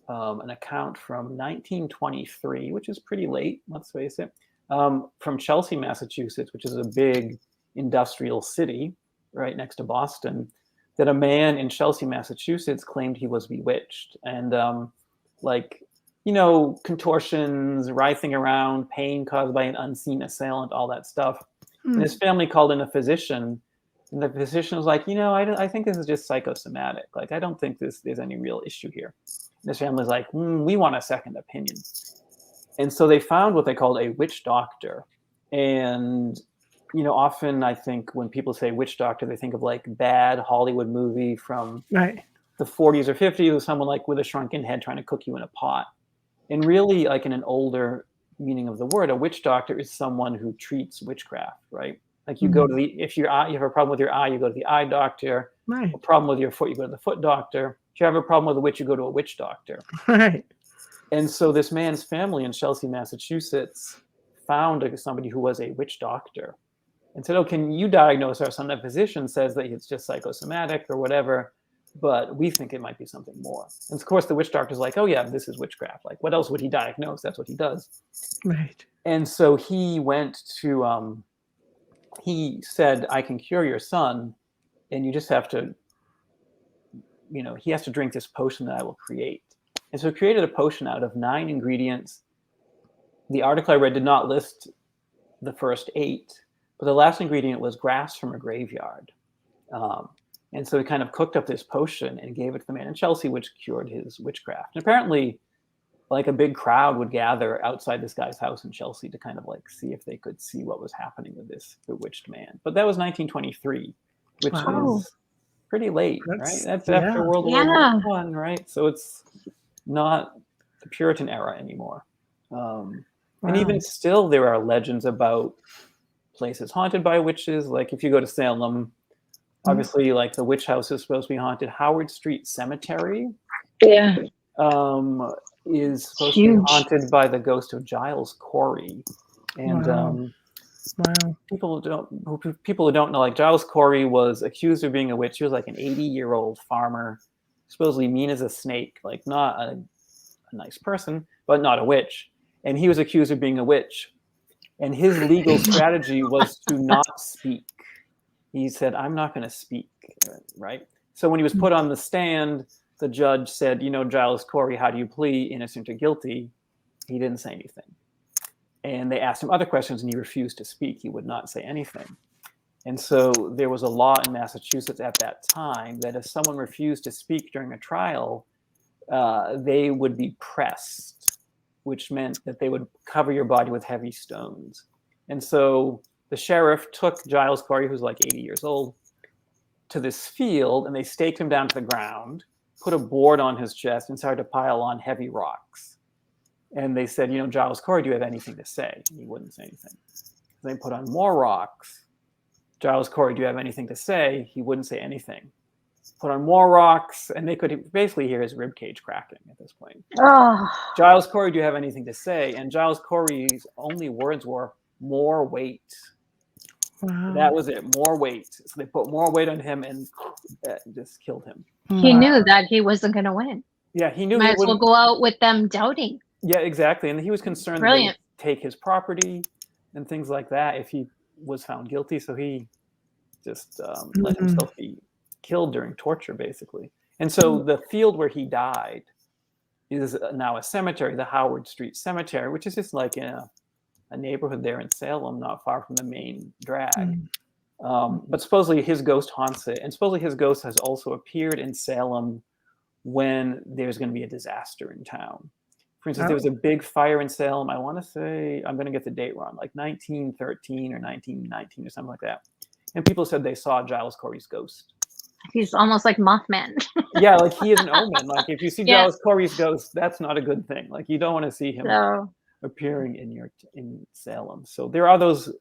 an account from 1923, which is pretty late, let's face it, from Chelsea, Massachusetts, which is a big industrial city right next to Boston, that a man in Chelsea, Massachusetts claimed he was bewitched. And contortions, writhing around, pain caused by an unseen assailant, all that stuff. And his family called in a physician, and the physician was like, I think this is just psychosomatic. Like, I don't think there's any real issue here. And his family's like, we want a second opinion. And so they found what they called a witch doctor. And, often I think when people say witch doctor, they think of like bad Hollywood movie from Right. the 40s or 50s with someone like with a shrunken head trying to cook you in a pot. And really, like in an older meaning of the word, a witch doctor is someone who treats witchcraft, right? Like you go to if you have a problem with your eye, you go to the eye doctor. Right. A problem with your foot, you go to the foot doctor. If you have a problem with a witch, you go to a witch doctor. Right. And so this man's family in Chelsea, Massachusetts, found somebody who was a witch doctor and said, oh, can you diagnose our son? The physician says that it's just psychosomatic or whatever, but we think it might be something more. And of course, the witch doctor's like, oh, yeah, this is witchcraft. Like, what else would he diagnose? That's what he does. Right. And so he went to, he said, I can cure your son, and you just have to, he has to drink this potion that I will create. And so he created a potion out of 9 ingredients. The article I read did not list the first 8, but the last ingredient was grass from a graveyard. And so he kind of cooked up this potion and gave it to the man in Chelsea, which cured his witchcraft. And apparently, like a big crowd would gather outside this guy's house in Chelsea to kind of like see if they could see what was happening with this bewitched man. But that was 1923, which is pretty late, right? That's after World War I, right? So it's not the Puritan era anymore. And even still, there are legends about places haunted by witches. Like if you go to Salem, obviously, like the witch house is supposed to be haunted. Howard Street Cemetery, is supposed to be haunted by the ghost of Giles Corey. And people who don't know, like Giles Corey was accused of being a witch. He was like an 80-year-old farmer, supposedly mean as a snake, like not a nice person, but not a witch. And he was accused of being a witch. And his legal strategy was to not speak. He said, I'm not going to speak, right? So when he was put on the stand, the judge said, Giles Corey, how do you plead, innocent or guilty? He didn't say anything. And they asked him other questions, and he refused to speak. He would not say anything. And so there was a law in Massachusetts at that time that if someone refused to speak during a trial, they would be pressed, which meant that they would cover your body with heavy stones. And so the sheriff took Giles Corey, who's like 80 years old, to this field, and they staked him down to the ground, put a board on his chest and started to pile on heavy rocks. And they said, Giles Corey, do you have anything to say? And he wouldn't say anything. They put on more rocks. Giles Corey, do you have anything to say? He wouldn't say anything. Put on more rocks, and they could basically hear his rib cage cracking at this point. Oh. Giles Corey, do you have anything to say? And Giles Corey's only words were, more weight. Wow. That was it, more weight. So they put more weight on him and just killed him. He knew that he wasn't going to win. Yeah, he knew Might he as well wouldn't. go out with them doubting. Yeah, exactly. And he was concerned that they would take his property and things like that if he was found guilty. So he just let himself be killed during torture, basically. And so the field where he died is now a cemetery, the Howard Street Cemetery, which is just like in a neighborhood there in Salem, not far from the main drag. But supposedly his ghost haunts it. And supposedly his ghost has also appeared in Salem when there's going to be a disaster in town. For instance, there was a big fire in Salem. I want to say, I'm going to get the date wrong, like 1913 or 1919 or something like that. And people said they saw Giles Corey's ghost. He's almost like Mothman. Yeah, like he is an omen. Like if you see Giles Corey's ghost, that's not a good thing. Like you don't want to see him appearing in Salem. So there are those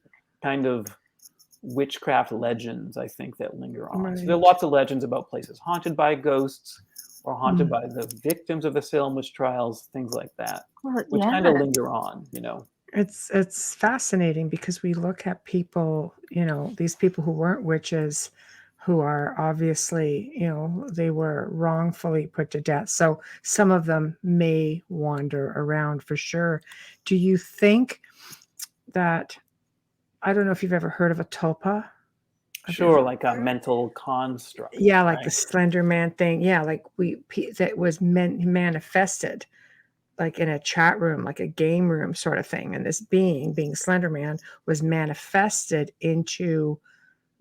kind of witchcraft legends, I think, that linger on. Right. So there are lots of legends about places haunted by ghosts or haunted by the victims of the Salem witch trials, things like that, which kind of linger on, It's fascinating because we look at people, these people who weren't witches, who are obviously, they were wrongfully put to death. So some of them may wander around for sure. Do you think that, I don't know if you've ever heard of a tulpa? Sure, like a mental construct. Yeah, like the Slender Man thing. Yeah, like that was manifested like in a chat room, like a game room sort of thing. And this being Slender Man was manifested into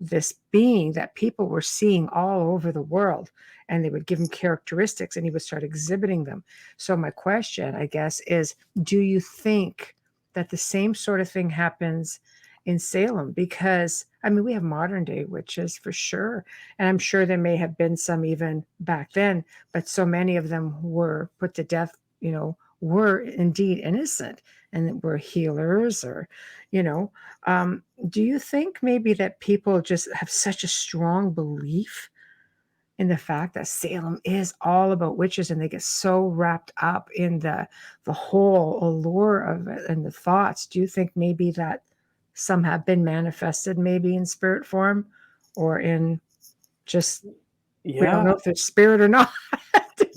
this being that people were seeing all over the world, and they would give him characteristics and he would start exhibiting them. So my question, I guess, is, do you think that the same sort of thing happens in Salem? Because we have modern day witches for sure, and I'm sure there may have been some even back then, but so many of them were put to death, were indeed innocent and were healers, or do you think maybe that people just have such a strong belief in the fact that Salem is all about witches, and they get so wrapped up in the whole allure of it and the thoughts? Do you think maybe that some have been manifested maybe in spirit form, or in just, we don't know if they're spirit or not?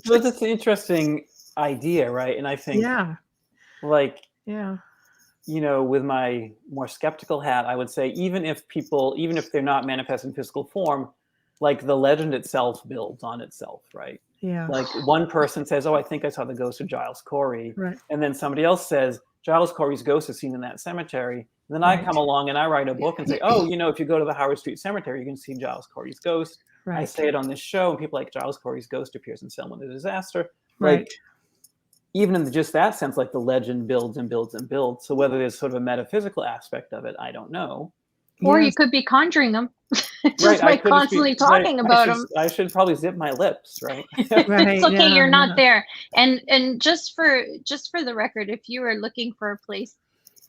Well, that's an interesting idea, right? And I think, with my more skeptical hat, I would say even if they're not manifest in physical form, like the legend itself builds on itself, right? Yeah. Like one person says, "Oh, I think I saw the ghost of Giles Corey," right. And then somebody else says, "Giles Corey's ghost is seen in that cemetery." And then I come along and I write a book and say, "Oh, if you go to the Howard Street Cemetery, you can see Giles Corey's ghost." Right. I say it on this show, and people are like, Giles Corey's ghost appears in Salem in a disaster. Right. Like, even in just that sense, like the legend builds and builds and builds. So whether there's sort of a metaphysical aspect of it, I don't know. Or you could be conjuring them, just by constantly talking about them. I should probably zip my lips, right? It's okay, you're not there. And just for the record, if you are looking for a place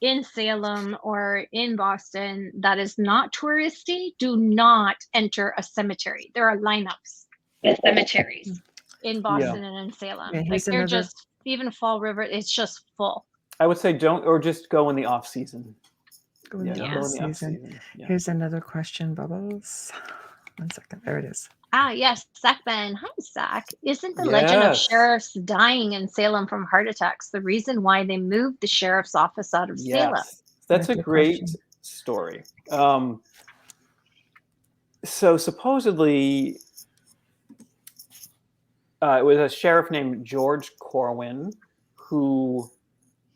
in Salem or in Boston that is not touristy, do not enter a cemetery. There are lineups at cemeteries in Boston and in Salem. Like they're just, even Fall River, it's just full. I would say don't, or just go in the off season. Go in the off season. Here's another question, Bubbles. 1 second. There it is. Yes, Zachman. Hi, Zach. Isn't the legend of sheriffs dying in Salem from heart attacks the reason why they moved the sheriff's office out of Salem? That's a great story. So supposedly, it was a sheriff named George Corwin who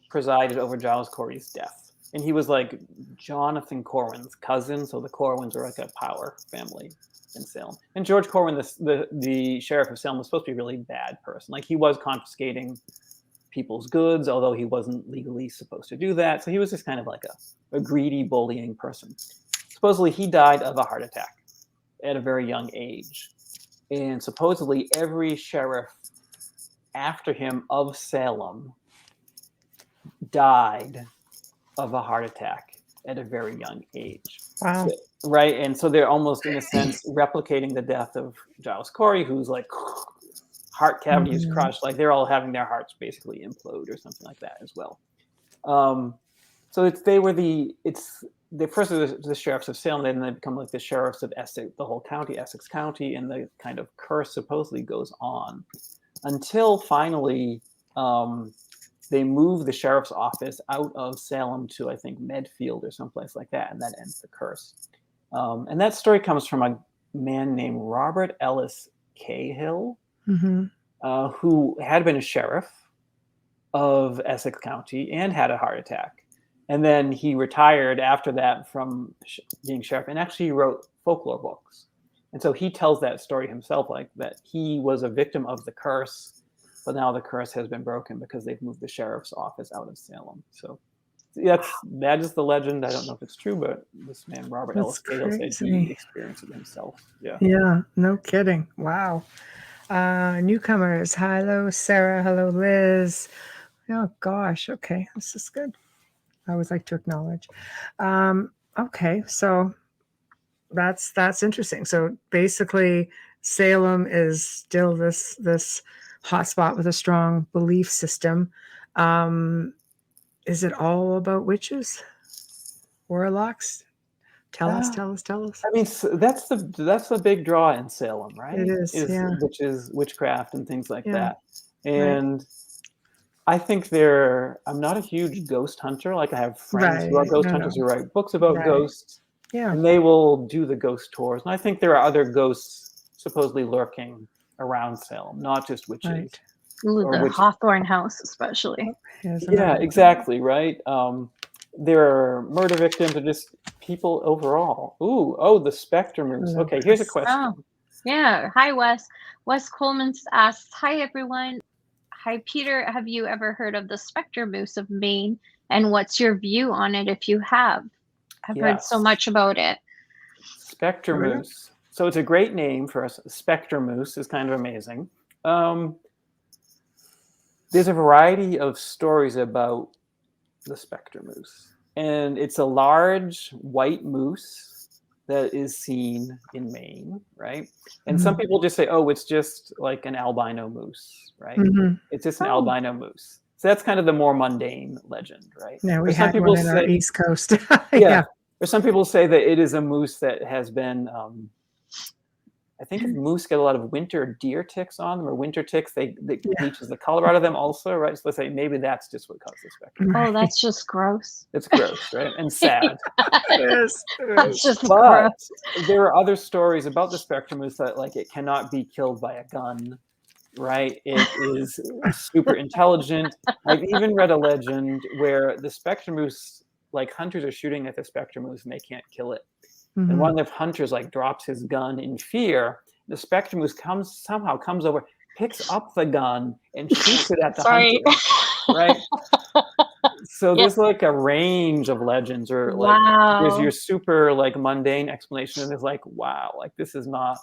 presided over Giles Corey's death. And he was like Jonathan Corwin's cousin. So the Corwins are like a power family in Salem. And George Corwin, the sheriff of Salem, was supposed to be a really bad person. Like he was confiscating people's goods, although he wasn't legally supposed to do that. So he was just kind of like a greedy, bullying person. Supposedly he died of a heart attack at a very young age. and supposedly every sheriff after him of Salem died of a heart attack at a very young age. Wow. So, right, and so they're almost, in a sense, replicating the death of Giles Corey, who's like heart cavity is crushed. Like they're all having their hearts basically implode or something like that as well. So the first of the sheriffs of Salem, and then they become like the sheriffs of Essex, the whole county, Essex County, and the kind of curse supposedly goes on until finally they move the sheriff's office out of Salem to, I think, Medfield or someplace like that, and that ends the curse. And that story comes from a man named Robert Ellis Cahill, who had been a sheriff of Essex County and had a heart attack. And then he retired after that from being sheriff, and actually wrote folklore books. And so he tells that story himself, like that he was a victim of the curse, but now the curse has been broken because they've moved the sheriff's office out of Salem. So that is the legend. I don't know if it's true, but this man, Robert Ellis Cahill, said he experienced it himself. Yeah. Yeah, no kidding. Wow. Newcomers. Hello, Sarah. Hello, Liz. Oh, gosh. Okay. This is good. I always like to acknowledge. Okay. So that's interesting. So basically, Salem is still this hotspot with a strong belief system. Is it all about witches, warlocks? Tell us. I mean, that's the big draw in Salem, right? It is, yeah. Which is witchcraft and things like Yeah. that. And I think I'm not a huge ghost hunter. Like I have friends who are ghost hunters who write books about ghosts. Yeah. And they will do the ghost tours. And I think there are other ghosts supposedly lurking around Salem, not just witches. Right. The Hawthorne House, especially. Yeah, exactly, right? There are murder victims or just people overall. The Spectre Moose. Okay, here's a question. Oh, yeah. Hi, Wes. Wes Coleman asks, hi, everyone. Hi, Peter. Have you ever heard of the Spectre Moose of Maine? And what's your view on it if you have? I've heard so much about it. Spectre Moose. So it's a great name for us. Spectre Moose is kind of amazing. There's a variety of stories about the Spectre Moose. And it's a large white moose that is seen in Maine, right? And some people just say, it's just like an albino moose, right? It's just an albino moose. So that's kind of the more mundane legend, right? Yeah, we had one in our East Coast. Yeah. Or some people say that it is a moose that has been, I think moose get a lot of winter deer ticks on them, or winter ticks, they bleaches the color out of them also, right? So let's say maybe that's just what caused the spectre. Oh, that's just gross. It's gross, right? And sad. That's just gross. There are other stories about the spectre moose that like it cannot be killed by a gun, right? It is super intelligent. I've even read a legend where the spectre moose, like hunters are shooting at the spectre moose and they can't kill it. And one of the hunters like drops his gun in fear. The spectre moose somehow comes over, picks up the gun and shoots it at the hunter. Right? So there's like a range of legends, or like there's your super like mundane explanation, and there's like, wow, like this is not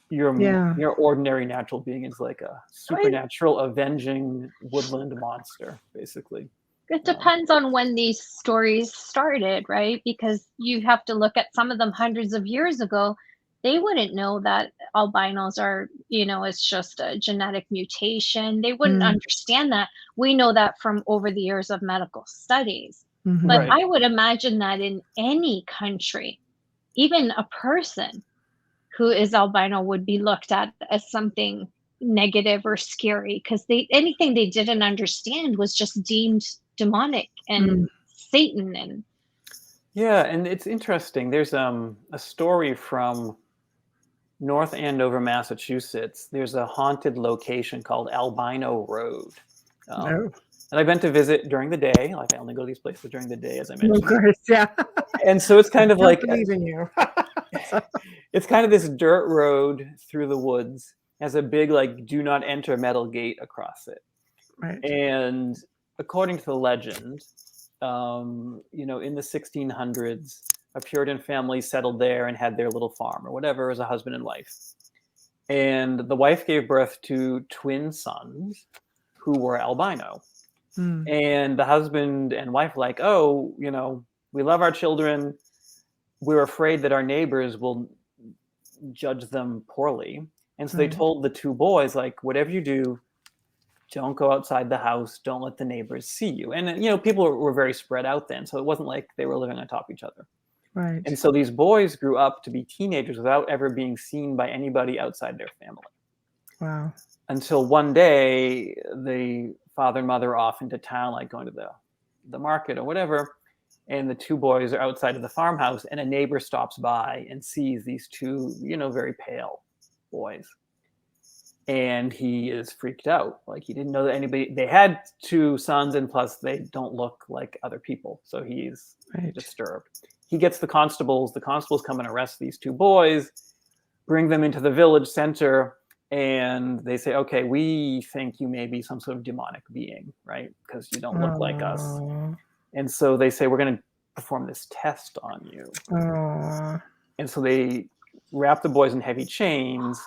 your ordinary natural being. It's like a supernatural avenging woodland monster, basically. It depends on when these stories started, right? Because you have to look at some of them hundreds of years ago. They wouldn't know that albinos are, it's just a genetic mutation. They wouldn't understand that. We know that from over the years of medical studies. But I would imagine that in any country, even a person who is albino would be looked at as something negative or scary, because anything they didn't understand was just deemed demonic and Satan. And and it's interesting. There's a story from North Andover, Massachusetts. There's a haunted location called Albino Road. And I've been to visit during the day. Like I only go to these places during the day, as I mentioned. Of course, yeah. And so it's kind of I like believe in you. It's kind of this dirt road through the woods. Has a big like do not enter metal gate across it. Right. And according to the legend, in the 1600s, a Puritan family settled there and had their little farm or whatever as a husband and wife. And the wife gave birth to twin sons who were albino. And the husband and wife were like, oh, we love our children. We're afraid that our neighbors will judge them poorly. And so they told the two boys, like, whatever you do, don't go outside the house. Don't let the neighbors see you. And, people were very spread out then. So it wasn't like they were living on top of each other. Right. And so these boys grew up to be teenagers without ever being seen by anybody outside their family. Wow. Until one day, the father and mother are off into town, like going to the market or whatever. And the two boys are outside of the farmhouse, and a neighbor stops by and sees these two, very pale boys. And he is freaked out. Like, he didn't know that they had two sons, and plus they don't look like other people. So he's disturbed. He gets the constables. The constables come and arrest these two boys, bring them into the village center, and they say, okay, we think you may be some sort of demonic being, right? Because you don't look like us. And so they say, we're going to perform this test on you. And so they wrap the boys in heavy chains,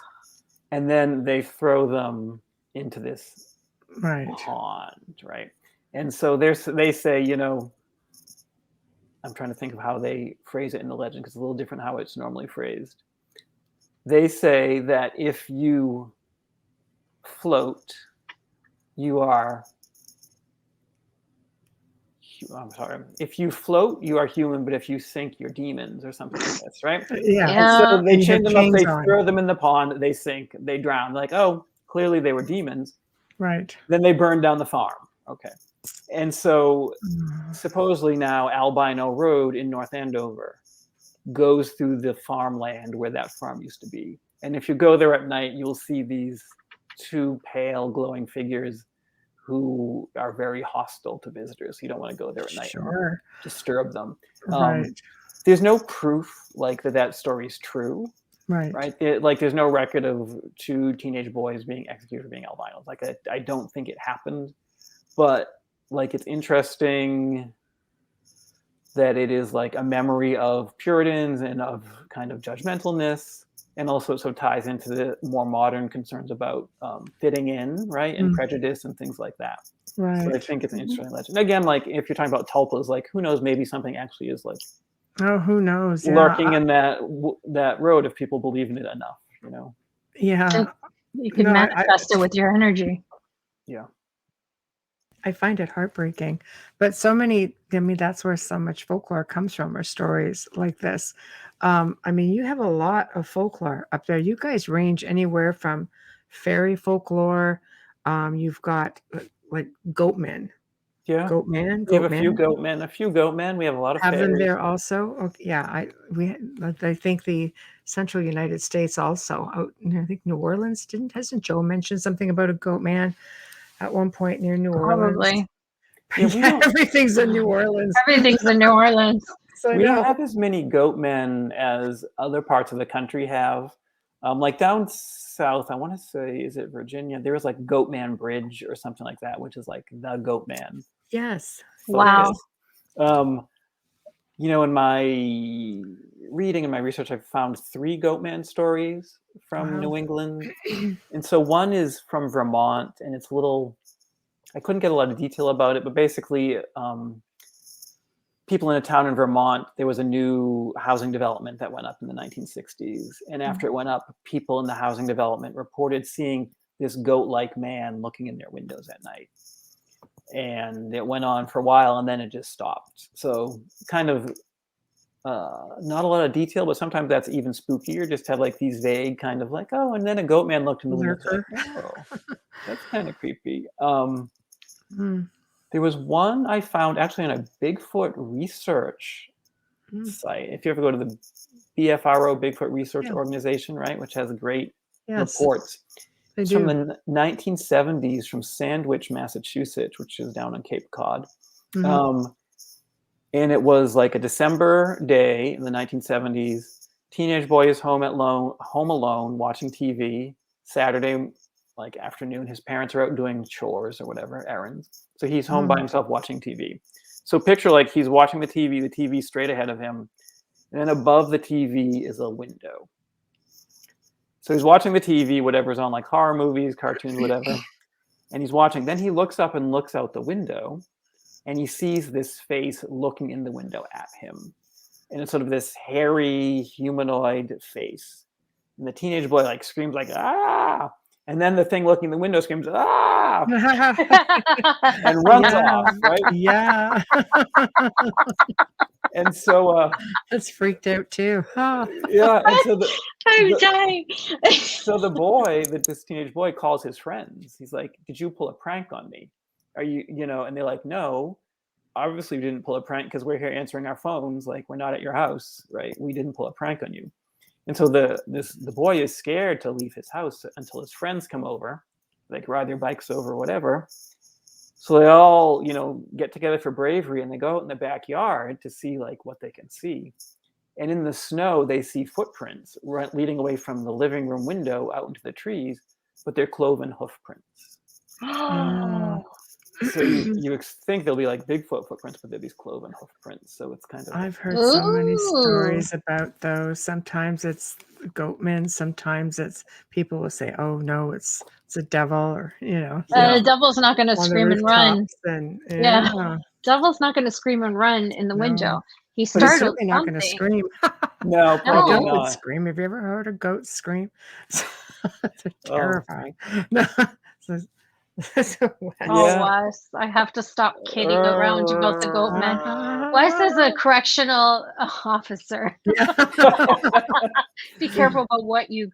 and then they throw them into this pond, right? And so they say, I'm trying to think of how they phrase it in the legend, because it's a little different how it's normally phrased. They say that if you float, you are... I'm sorry. If you float, you are human, but if you sink, you're demons, or something like this, right? Yeah. And so they chain them up, they on. throw them in the pond, they sink, they drown. Like, oh, clearly they were demons. Right. Then they burn down the farm. Okay. And so supposedly now Albino Road in North Andover goes through the farmland where that farm used to be. And if you go there at night, you'll see these two pale, glowing figures who are very hostile to visitors. You don't want to go there at night and disturb them. There's no proof that story is true. Right. There's no record of two teenage boys being executed for being albinos. I don't think it happened, but it's interesting that it is a memory of Puritans and of kind of judgmentalness. And also it so ties into the more modern concerns about fitting in, right, and prejudice and things like that. Right. So I think it's an interesting legend. Again, if you're talking about tulpas, who knows? Maybe something actually is oh, who knows? Lurking in that road if people believe in it enough, Yeah. You can manifest it with your energy. Yeah. I find it heartbreaking, but so many. That's where so much folklore comes from, or stories like this. You have a lot of folklore up there. You guys range anywhere from fairy folklore. You've got goatmen. Yeah. Goatman. We have a few goatmen. We have a lot of have fairies. them there also. Okay, yeah. I think the central United States also. I think New Orleans hasn't Joe mentioned something about a goatman at one point near New Orleans? Probably. Yeah, everything's in New Orleans. Everything's in New Orleans. We don't have as many goatmen as other parts of the country have. Down south, I want to say, is it Virginia? There was Goatman Bridge or something like that, which is the Goatman. Yes. Wow. In my reading and my research, I've found 3 Goatman stories from New England. And so one is from Vermont, and it's I couldn't get a lot of detail about it, but basically people in a town in Vermont, there was a new housing development that went up in the 1960s. And after it went up, people in the housing development reported seeing this goat-like man looking in their windows at night. And it went on for a while, and then it just stopped. So kind of not a lot of detail, but sometimes that's even spookier. Just have these vague kind of oh, and then a goat man looked in the window. Oh, that's kind of creepy. There was one I found actually on a Bigfoot research site. If you ever go to the BFRO, Bigfoot Research Organization, right, which has great reports. It's from the 1970s from Sandwich, Massachusetts, which is down on Cape Cod. And it was a December day in the 1970s. Teenage boy is home alone, watching TV. Saturday, afternoon, his parents are out doing chores or whatever, errands. So he's home by himself watching TV. So picture he's watching the TV straight ahead of him. And then above the TV is a window. So he's watching the TV, whatever's on, like horror movies, cartoons, whatever. And he's watching. Then he looks up and looks out the window, and he sees this face looking in the window at him. And it's sort of this hairy humanoid face. And the teenage boy like screams like, ah! And then the thing looking in the window screams, ah! And runs off, right? Yeah. And so That's freaked out too. yeah, and so I'm dying. so the boy, this teenage boy, calls his friends. He's like, "Did you pull a prank on me? Are you, you know?" And they're like, "No, obviously we didn't pull a prank because we're here answering our phones. Like we're not at your house, right? We didn't pull a prank on you." And so the boy is scared to leave his house until his friends come over, like ride their bikes over or whatever. So they all, get together for bravery, and they go out in the backyard to see like what they can see. And in the snow, they see footprints leading away from the living room window out into the trees, but they're cloven hoof prints. So you think they'll be like Bigfoot footprints, but they're these cloven hoof prints. So it's kind of. I've heard so many stories about those. Sometimes it's goatmen. Sometimes it's people will say, "Oh no, it's a devil," or the devil's not going to scream and run. And, Yeah. Devil's not going to scream and run in the window. He But he's startled certainly not going to scream. No, A probably goat would not. scream. Have you ever heard a goat scream? They're terrifying. No. Wes, I have to stop kidding around about the goat man. Wes is a correctional officer. Be careful about what you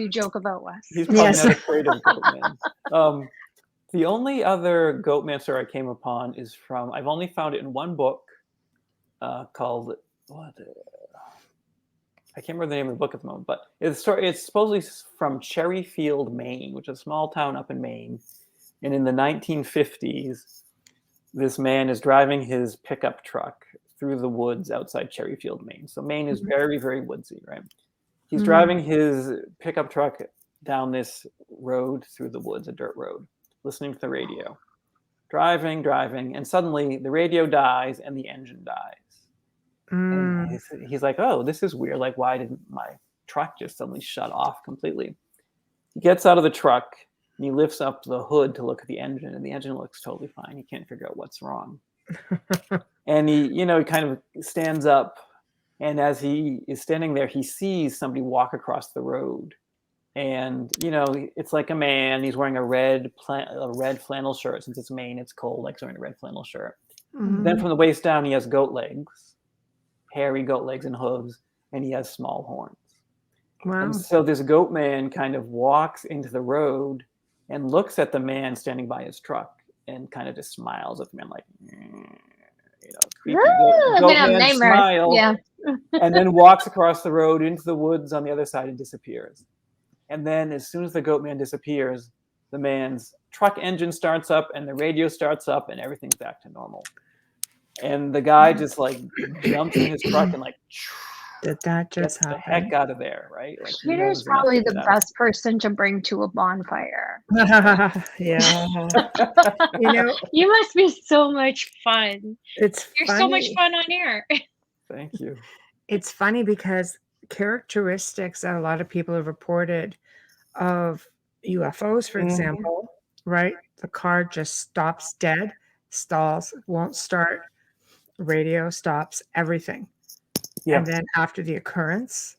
joke about, Wes. He's probably not afraid of goatmen. The only other goatman story I came upon is from, I've only found it in one book called, what? I can't remember the name of the book at the moment, but it's supposedly from Cherryfield, Maine, which is a small town up in Maine. And in the 1950s, this man is driving his pickup truck through the woods outside Cherryfield, Maine. So Maine is very, very woodsy, right? He's driving his pickup truck down this road through the woods, a dirt road, listening to the radio. Driving, and suddenly the radio dies and the engine dies. And he's like, "Oh, this is weird. Like, why didn't my truck just suddenly shut off completely?" He gets out of the truck and he lifts up the hood to look at the engine, and the engine looks totally fine. He can't figure out what's wrong. And he kind of stands up, and as he is standing there, he sees somebody walk across the road. And it's like a man. He's wearing a red flannel shirt. Since it's Maine, it's cold. Like wearing a red flannel shirt. Then from the waist down, he has goat legs, hairy goat legs and hooves, and he has small horns. Wow. And so this goat man kind of walks into the road and looks at the man standing by his truck and kind of just smiles at the man, like, creepy goat man smile. Yeah. And then walks across the road into the woods on the other side and disappears. And then as soon as the goat man disappears, the man's truck engine starts up and the radio starts up and everything's back to normal. And the guy just like jumps in his truck and like did that just happen? The heck out of there, right? Like, Peter's probably the best person to bring to a bonfire. Yeah. You must be so much fun. You're funny. so much fun on air. Thank you. It's funny because characteristics that a lot of people have reported of UFOs, for example, right? The car just stops dead, stalls, won't start, radio stops, everything. Yeah. And then after the occurrence,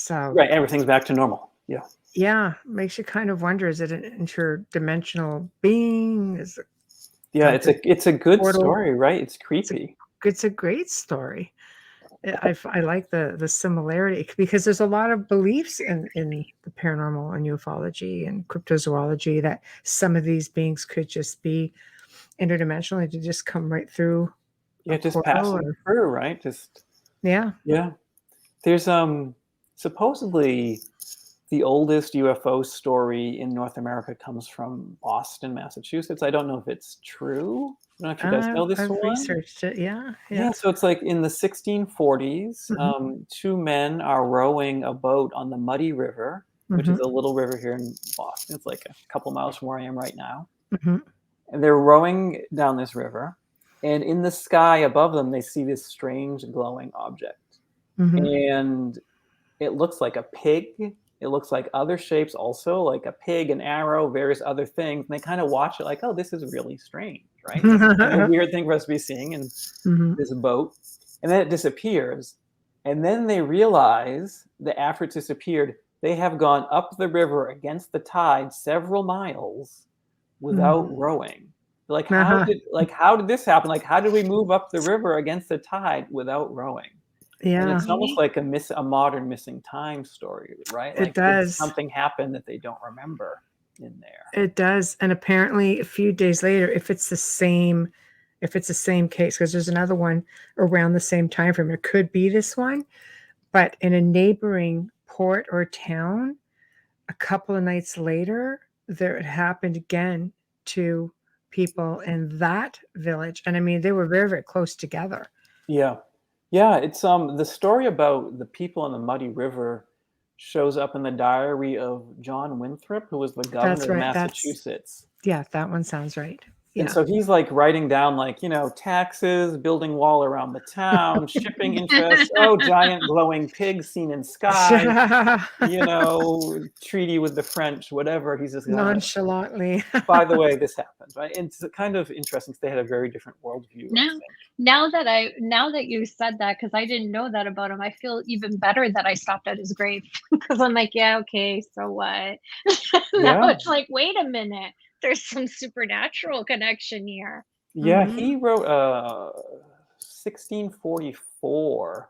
right, everything's back to normal. Yeah. Yeah, makes you kind of wonder: is it an interdimensional being? Is it? Yeah, it's a good story, right? It's creepy. It's a great story. I like the similarity because there's a lot of beliefs in the paranormal and ufology and cryptozoology that some of these beings could just be interdimensional, to just come right through. Yeah, just passing through, right? Yeah. There's supposedly the oldest UFO story in North America comes from Boston, Massachusetts. I don't know if it's true. I don't know if you guys know this I've one. Researched it. Yeah. So it's like in the 1640s, two men are rowing a boat on the Muddy River, which is a little river here in Boston. It's like a couple miles from where I am right now. And they're rowing down this river. And in the sky above them, they see this strange glowing object. And it looks like a pig. It looks like other shapes also, like a pig, an arrow, various other things. And they kind of watch it like, oh, this is really strange, right? It's kind of a weird thing for us to be seeing in this boat. And then it disappears. And then they realize that after it disappeared, they have gone up the river against the tide several miles without rowing. Like, how did this happen? Like, how did we move up the river against the tide without rowing? And Yeah, it's almost like a modern missing time story, right? it Like, did does. something happen that they don't remember in there? It does. And apparently a few days later, if it's the same case, because there's another one around the same time frame, it could be this one, but in a neighboring port or town, a couple of nights later, there it happened again to people in that village. And I mean, they were very, very close together. Yeah. Yeah, it's the story about the people on the Muddy River shows up in the diary of John Winthrop, who was the governor That's of right. Massachusetts. Yeah, that one sounds right. And Yeah. so he's like writing down, like, taxes, building wall around the town, shipping interest, giant glowing pigs seen in sky, treaty with the French, whatever. He's just Nonchalantly. by the way, this happened, right? And it's kind of interesting because they had a very different worldview. Now that you said that, because I didn't know that about him, I feel even better that I stopped at his grave, because I'm like, yeah, okay, so what? Now it's like, wait a minute, there's some supernatural connection here. Yeah, he wrote 1644.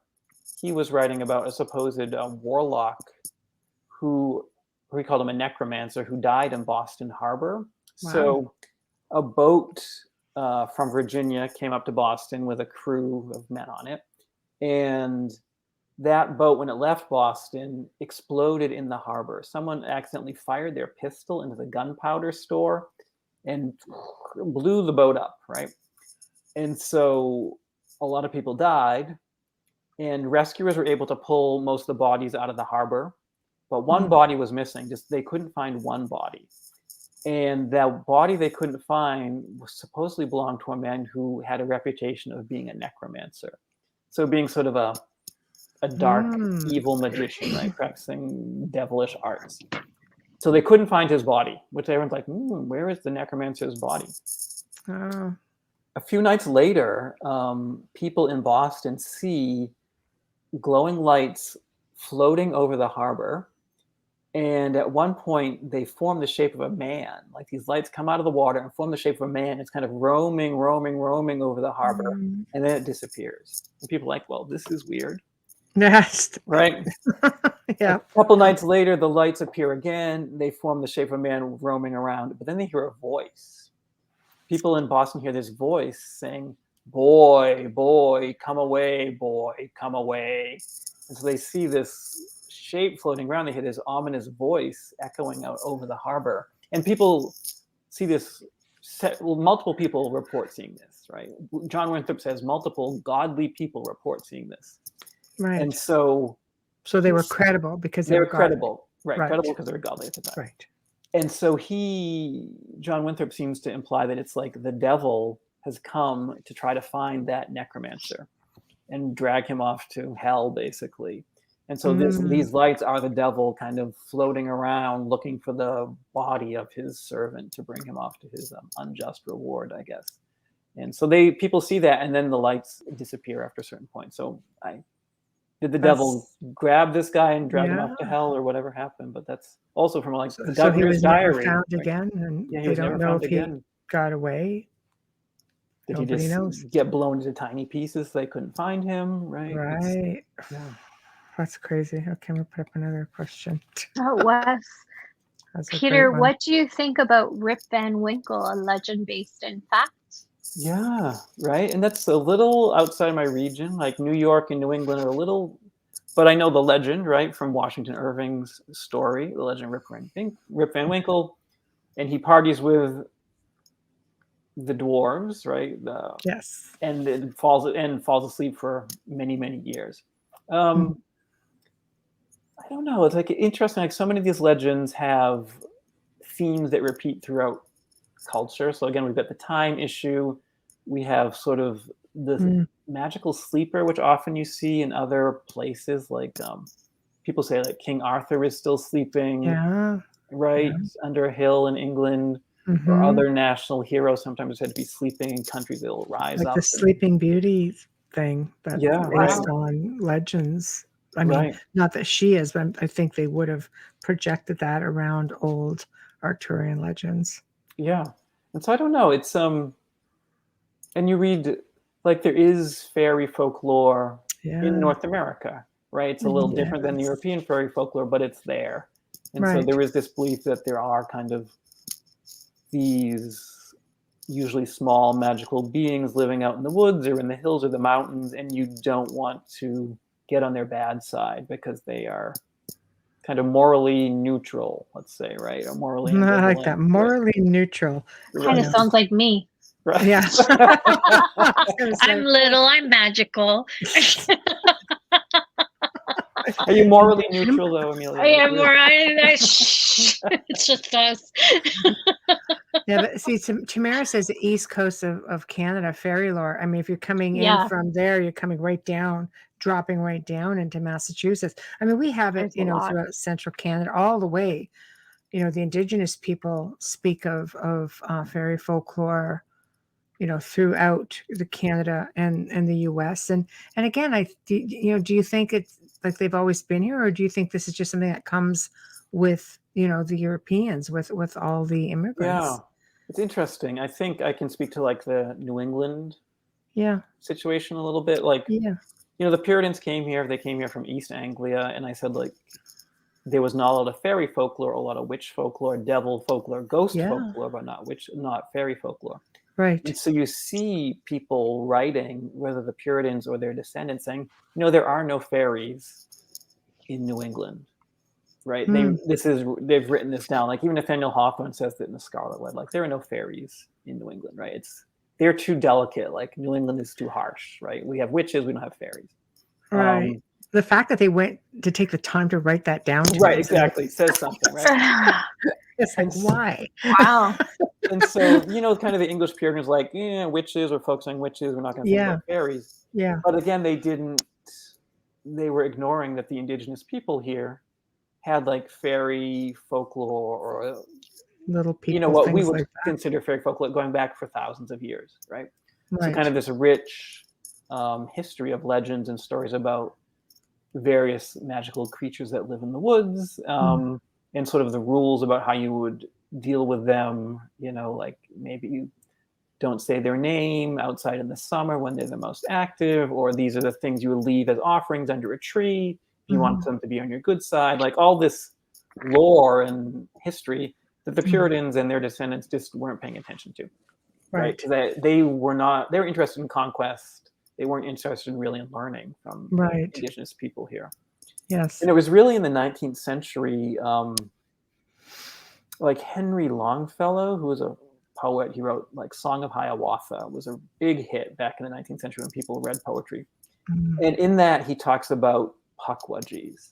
He was writing about a supposed warlock who we called him a necromancer, who died in Boston Harbor. Wow. So a boat from Virginia came up to Boston with a crew of men on it. And that boat, when it left Boston, exploded in the harbor. Someone accidentally fired their pistol into the gunpowder store and blew the boat up, right? And so a lot of people died, and rescuers were able to pull most of the bodies out of the harbor. But one body was missing. They couldn't find one body. And that body they couldn't find was supposedly belonged to a man who had a reputation of being a necromancer. So being sort of a dark, evil magician, right? Practicing devilish arts. So they couldn't find his body, which everyone's like, where is the necromancer's body? Oh. A few nights later, people in Boston see glowing lights floating over the harbor. And at one point, they form the shape of a man. Like, these lights come out of the water and form the shape of a man. It's kind of roaming over the harbor. And then it disappears. And people are like, well, this is weird. Yes. Right? Yeah. A couple nights later, the lights appear again. They form the shape of a man roaming around. But then they hear a voice. People in Boston hear this voice saying, boy, come away, boy, come away. And so they see this shape floating around. They hear this ominous voice echoing out over the harbor. And people see this, multiple people report seeing this, right? John Winthrop says multiple godly people report seeing this. Right. And so they were credible because they were credible. Right. Credible because they were godly at the time. Right. And so John Winthrop seems to imply that it's like the devil has come to try to find that necromancer and drag him off to hell, basically. And so these lights are the devil kind of floating around looking for the body of his servant to bring him off to his unjust reward, I guess. And so people see that, and then the lights disappear after a certain point. So did the devil grab this guy and drag him off to hell, or whatever happened? But that's also from like the so he was diary. Never found again, and they don't know if he got away. Did he just get blown into tiny pieces? They couldn't find him, right? Right. That's crazy. Okay, we'll put up another question. Oh, Wes. Peter, what do you think about Rip Van Winkle, a legend based in fact? Yeah, right. And that's a little outside my region. Like New York and New England are a little, but I know the legend, right, from Washington Irving's story, the legend of Rip Van Winkle, and he parties with the dwarves, right? Yes. And it falls asleep for many, many years. I don't know. It's like interesting. Like so many of these legends have themes that repeat throughout culture. So again, we've got the time issue. We have sort of the magical sleeper, which often you see in other places, like people say like King Arthur is still sleeping, Yeah. right, under a hill in England, or Mm-hmm. other national heroes sometimes said to be sleeping in countries that will rise Like up. the Sleeping Beauty thing that's Yeah, based right. on legends. I mean, Right. not that she is, but I think they would have projected that around old Arthurian legends. Yeah. And so I don't know. It's and you read like there is fairy folklore in Yeah. North America, right? It's a little different than the Yes. European fairy folklore, but it's there. And so Right. there is this belief that there are kind of these usually small magical beings living out in the woods or in the hills or the mountains, and you don't want to get on their bad side because they are kind of morally neutral, let's say, right? Or morally I like that. ambivalent. Morally neutral. Kind of Right. sounds like me. Right. Yeah. I was gonna say, I'm little, I'm magical. Are you morally neutral though, Amelia? I am more. It's just us. yeah, but see, Tamara says the east coast of Canada, fairy lore. I mean, if you're coming in Yeah. from there, you're coming right down, dropping right down into Massachusetts. I mean, we have it, There's a lot. throughout central Canada, all the way. The indigenous people speak of fairy folklore, throughout the Canada and the U.S. And again, do you think it's like they've always been here, or do you think this is just something that comes with the Europeans, with all the immigrants? Yeah, it's interesting. I think I can speak to like the New England Yeah, situation a little bit. Like, yeah, the Puritans came here. They came here from East Anglia, and I said like there was not a lot of fairy folklore, a lot of witch folklore, devil folklore, ghost yeah, folklore, but not fairy folklore. right. And so you see people writing, whether the Puritans or their descendants, saying, there are no fairies in New England, right? Hmm. They've written this down. Like even Nathaniel Hawthorne says that in The Scarlet Letter, like there are no fairies in New England, right? They're too delicate. Like New England is too harsh, right? We have witches, we don't have fairies. Right. The fact that they went to take the time to write that down to Right, me, exactly. Says something, right? it's like, why? Wow. And so, kind of the English Puritans like, witches, we're focusing on witches, we're not going to think about fairies. Yeah. But again, they were ignoring that the indigenous people here had like fairy folklore or, Little people, what we things would like that. consider fairy folklore going back for thousands of years, right? So Right. kind of this rich history of legends and stories about various magical creatures that live in the woods, and sort of the rules about how you would deal with them, like maybe you don't say their name outside in the summer when they're the most active, or these are the things you would leave as offerings under a tree if you want them to be on your good side, like all this lore and history that the Puritans and their descendants just weren't paying attention to, right? They were interested in conquest. They weren't interested in really in learning from indigenous people here. Yes. And it was really in the 19th century, like Henry Longfellow, who was a poet, he wrote like Song of Hiawatha, was a big hit back in the 19th century when people read poetry. And in that, he talks about pukwudgies.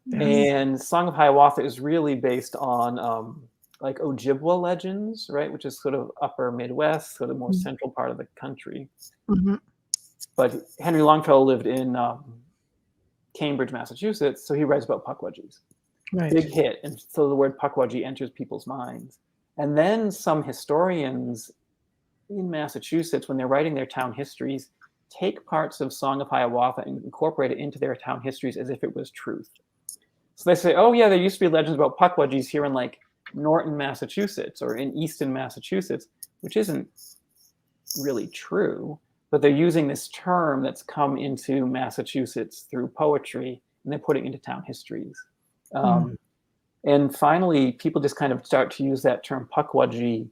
Yes. And Song of Hiawatha is really based on like Ojibwa legends, right? Which is sort of upper Midwest, sort of more central part of the country. But Henry Longfellow lived in Cambridge, Massachusetts, so he writes about pukwudgies. Right. Big hit. And so the word pukwudgie enters people's minds. And then some historians in Massachusetts, when they're writing their town histories, take parts of Song of Hiawatha and incorporate it into their town histories as if it was truth. So they say, oh yeah, there used to be legends about pukwudgies here in like Norton, Massachusetts, or in Easton, Massachusetts, which isn't really true, but they're using this term that's come into Massachusetts through poetry, and they're putting it into town histories. And finally, people just kind of start to use that term pukwudgie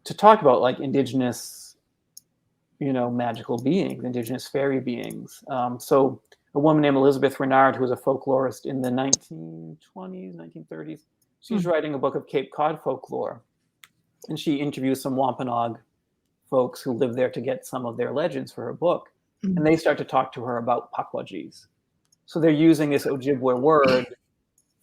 to talk about like indigenous, magical beings, indigenous fairy beings. So a woman named Elizabeth Renard, who was a folklorist in the 1920s, 1930s, she's writing a book of Cape Cod folklore. And she interviews some Wampanoag folks who live there to get some of their legends for her book. And they start to talk to her about pukwudgies. So they're using this Ojibwe word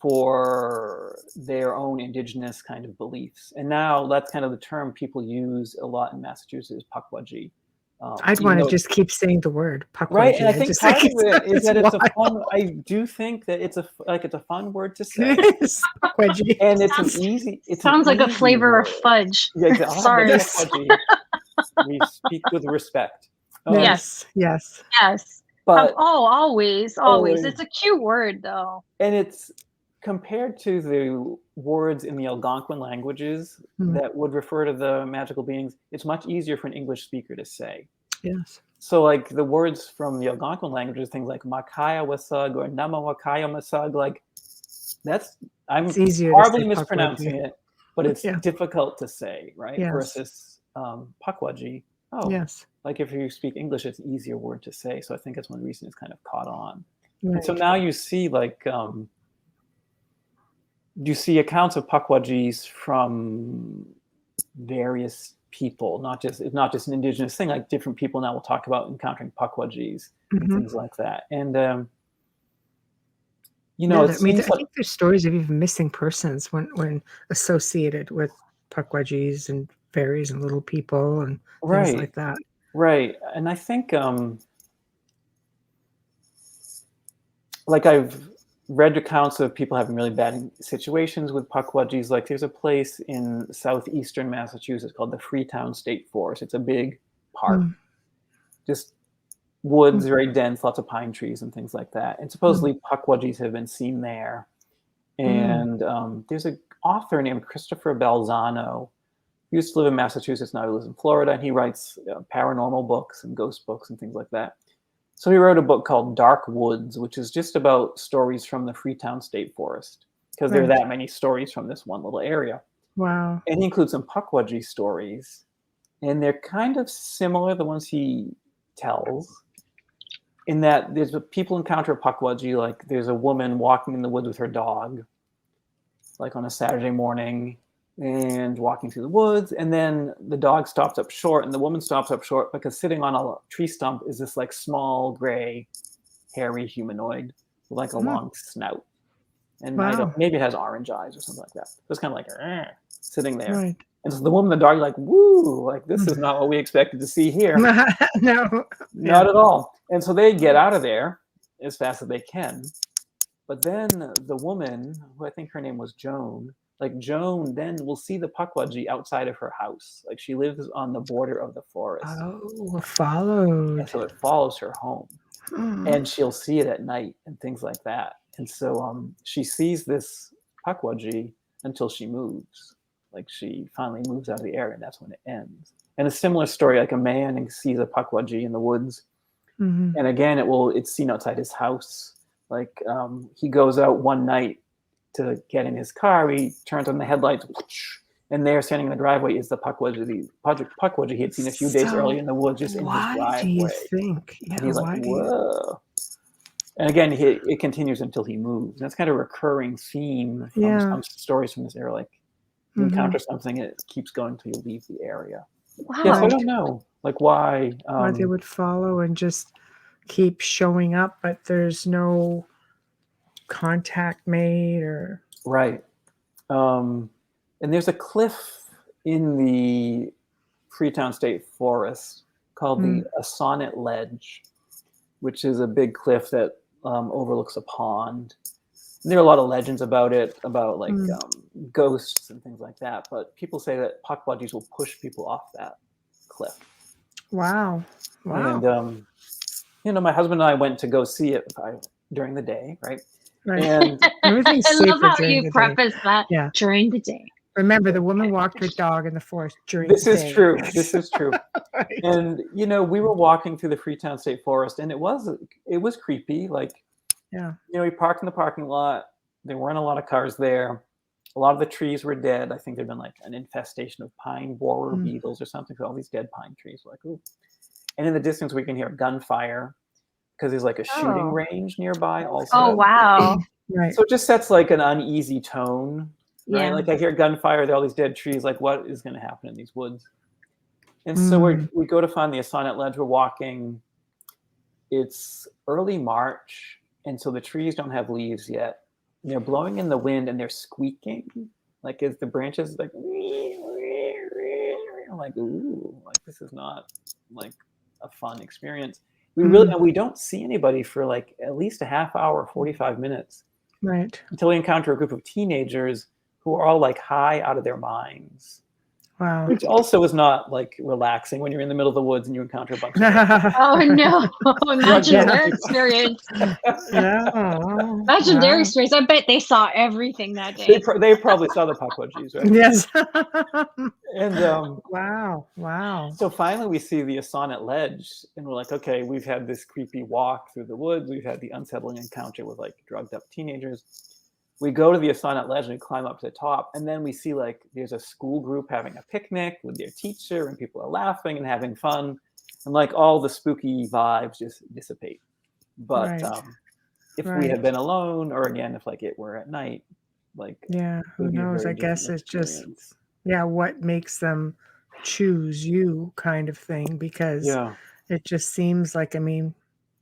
for their own indigenous kind of beliefs. And now that's kind of the term people use a lot in Massachusetts, pukwudgie. I'd even want to though just keep saying the word right, and pukwudgie. I I think just part think of it is it's that it's a wild. fun. I do think that it's it's a fun word to say, It is pukwudgie. and it's an Sounds like a easy flavor of word. fudge. Yeah, exactly. I'll have the Sorry. Yes. pukwudgie. We speak with respect. Um, Yes. Yes. Yes. but Always. always, It's a cute word, though. and it's compared to the words in the Algonquin languages Mm, that would refer to the magical beings. It's much easier for an English speaker to say. yes. So, like the words from the Algonquin languages, things like Makaya Wasug or Nama Wakaya Masug, like that's It's I'm easier to say horribly pukwudgie. mispronouncing it, but it's Yeah. difficult to say, right? Yes. Versus Pukwudgie. Oh, Yes. like if you speak English, it's an easier word to say. So I think that's one reason it's kind of caught on. And so Right. now you see you see accounts of Pukwudgies from various people, it's not just an indigenous thing. Like different people now will talk about encountering Pukwudgies and Hmm. things like that. And Yeah. it I mean, seems I like think there's stories of even missing persons when associated with pukwudgies and fairies and little people and things right, like that. right. And I think like I've read accounts of people having really bad situations with Pukwudgies. Like there's a place in southeastern Massachusetts called the Freetown State Forest. It's a big park, Mm, just woods, mm, very dense, lots of pine trees and things like that. And mm, supposedly Pukwudgies have been seen there. mm. And there's an author named Christopher Balzano. He used to live in Massachusetts, now he lives in Florida, and he writes paranormal books and ghost books and things like that. So he wrote a book called Dark Woods, which is just about stories from the Freetown State Forest, because there are Right. that many stories from this one little area. Wow. And he includes some Pukwudgie stories, and they're kind of similar, the ones he tells, in that people encounter Pukwudgie, like there's a woman walking in the woods with her dog, like on a Saturday morning, and walking through the woods, and then the dog stops up short and the woman stops up short because sitting on a tree stump is this like small gray hairy humanoid with like a Mm, long snout, and I don't, wow. maybe it has orange eyes or something like that. So it's kind of like sitting there, Right. and so the woman and the dog are like, woo, like this is Mm. not what we expected to see here. No. Not Yeah. at all. And so they get out of there as fast as they can. But then the woman, who I think her name was Joan, like Joan then will see the Pukwudgie outside of her house. Like she lives on the border of the forest. Oh, And followed. so it follows her home. Mm. And she'll see it at night and things like that. And so she sees this Pukwudgie until she moves. Like she finally moves out of the area, and that's when it ends. And a similar story, like a man sees a Pukwudgie in the woods, Mhm. and again it's seen outside his house. Like he goes out one night to get in his car, he turns on the headlights, and there standing in the driveway is the Pukwudgie he had seen a few days So earlier in the woods, just in his why do you driveway. think? And Yeah, he's like, why do you? whoa. And again, it continues until he moves. And that's kind of a recurring theme from Yeah. some stories from this era. Like you Mhm. encounter something, it keeps going until you leave the area. Yeah, so I Wow. Right. don't know, like why. Why they would follow and just keep showing up, but there's no contact made or Right. And there's a cliff in the Freetown State Forest called the mm, Sonnet Ledge, which is a big cliff that overlooks a pond. And there are a lot of legends about it, about like mm. ghosts and things like that. But people say that Pukwudgies will push people off that cliff. Wow. And Wow. my husband and I went to go see it during the day, right? Right. And Everything's I love safer how during you the day. preface that Yeah. during the day. Remember, the woman walked her dog in the forest during this the is day. true. This is true. Right. And we were walking through the Freetown State Forest, and it was creepy. Like Yeah. we parked in the parking lot. There weren't a lot of cars there. A lot of the trees were dead. I think there'd been like an infestation of pine borer Mm. beetles or something. So all these dead pine trees. We're like, ooh. And in the distance, we can hear gunfire because there's like a shooting Oh. range nearby. Oh, Also, wow. Right. so it just sets like an uneasy tone, right? Yeah. Like I hear gunfire. There are all these dead trees. Like what is going to happen in these woods? And so Mm. we go to find the Sonnet Ledge. We're walking. It's early March, and so the trees don't have leaves yet. And they're blowing in the wind, and they're squeaking, like as the branches like. I'm like, ooh, like this is not like a fun experience. And we don't see anybody for like at least a half hour, 45 minutes, Right. until we encounter a group of teenagers who are all like high out of their minds. Wow. Which also is not like relaxing when you're in the middle of the woods and you encounter a bunch of Oh no! Imagine Yeah. their experience. No. Imagine their Wow. experience. I bet they saw everything that day. They probably saw the pukwudgies, right? Yes. And Wow. Wow. so finally we see the Assonet Ledge, and we're like, okay, we've had this creepy walk through the woods. We've had the unsettling encounter with like drugged up teenagers. We go to the Assonet Ledge and we climb up to the top, and then we see like there's a school group having a picnic with their teacher, and people are laughing and having fun, and like all the spooky vibes just dissipate. But Right. if Right. we had been alone, or again, if like it were at night, like Yeah. it Who would be a knows? very I guess different it's just, experience. yeah, what makes them choose you kind of thing, because Yeah, it just seems like, I mean,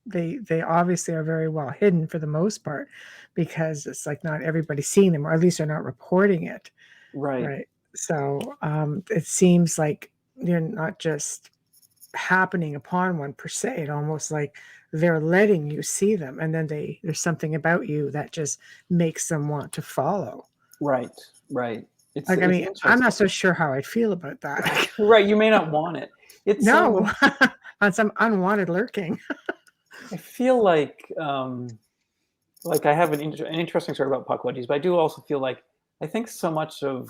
they obviously are very well hidden for the most part, because it's like not everybody's seeing them, or at least they're not reporting it. right. Right. So it seems like they're not just happening upon one per se. It almost like they're letting you see them, and then there's something about you that just makes them want to follow. Right. It's Like, I mean, I'm not interesting. so sure how I'd feel about that. Right, you may not want it. It's No, on some unwanted lurking. I feel like I have an interesting story about pukwudgies, but I do also feel like I think so much of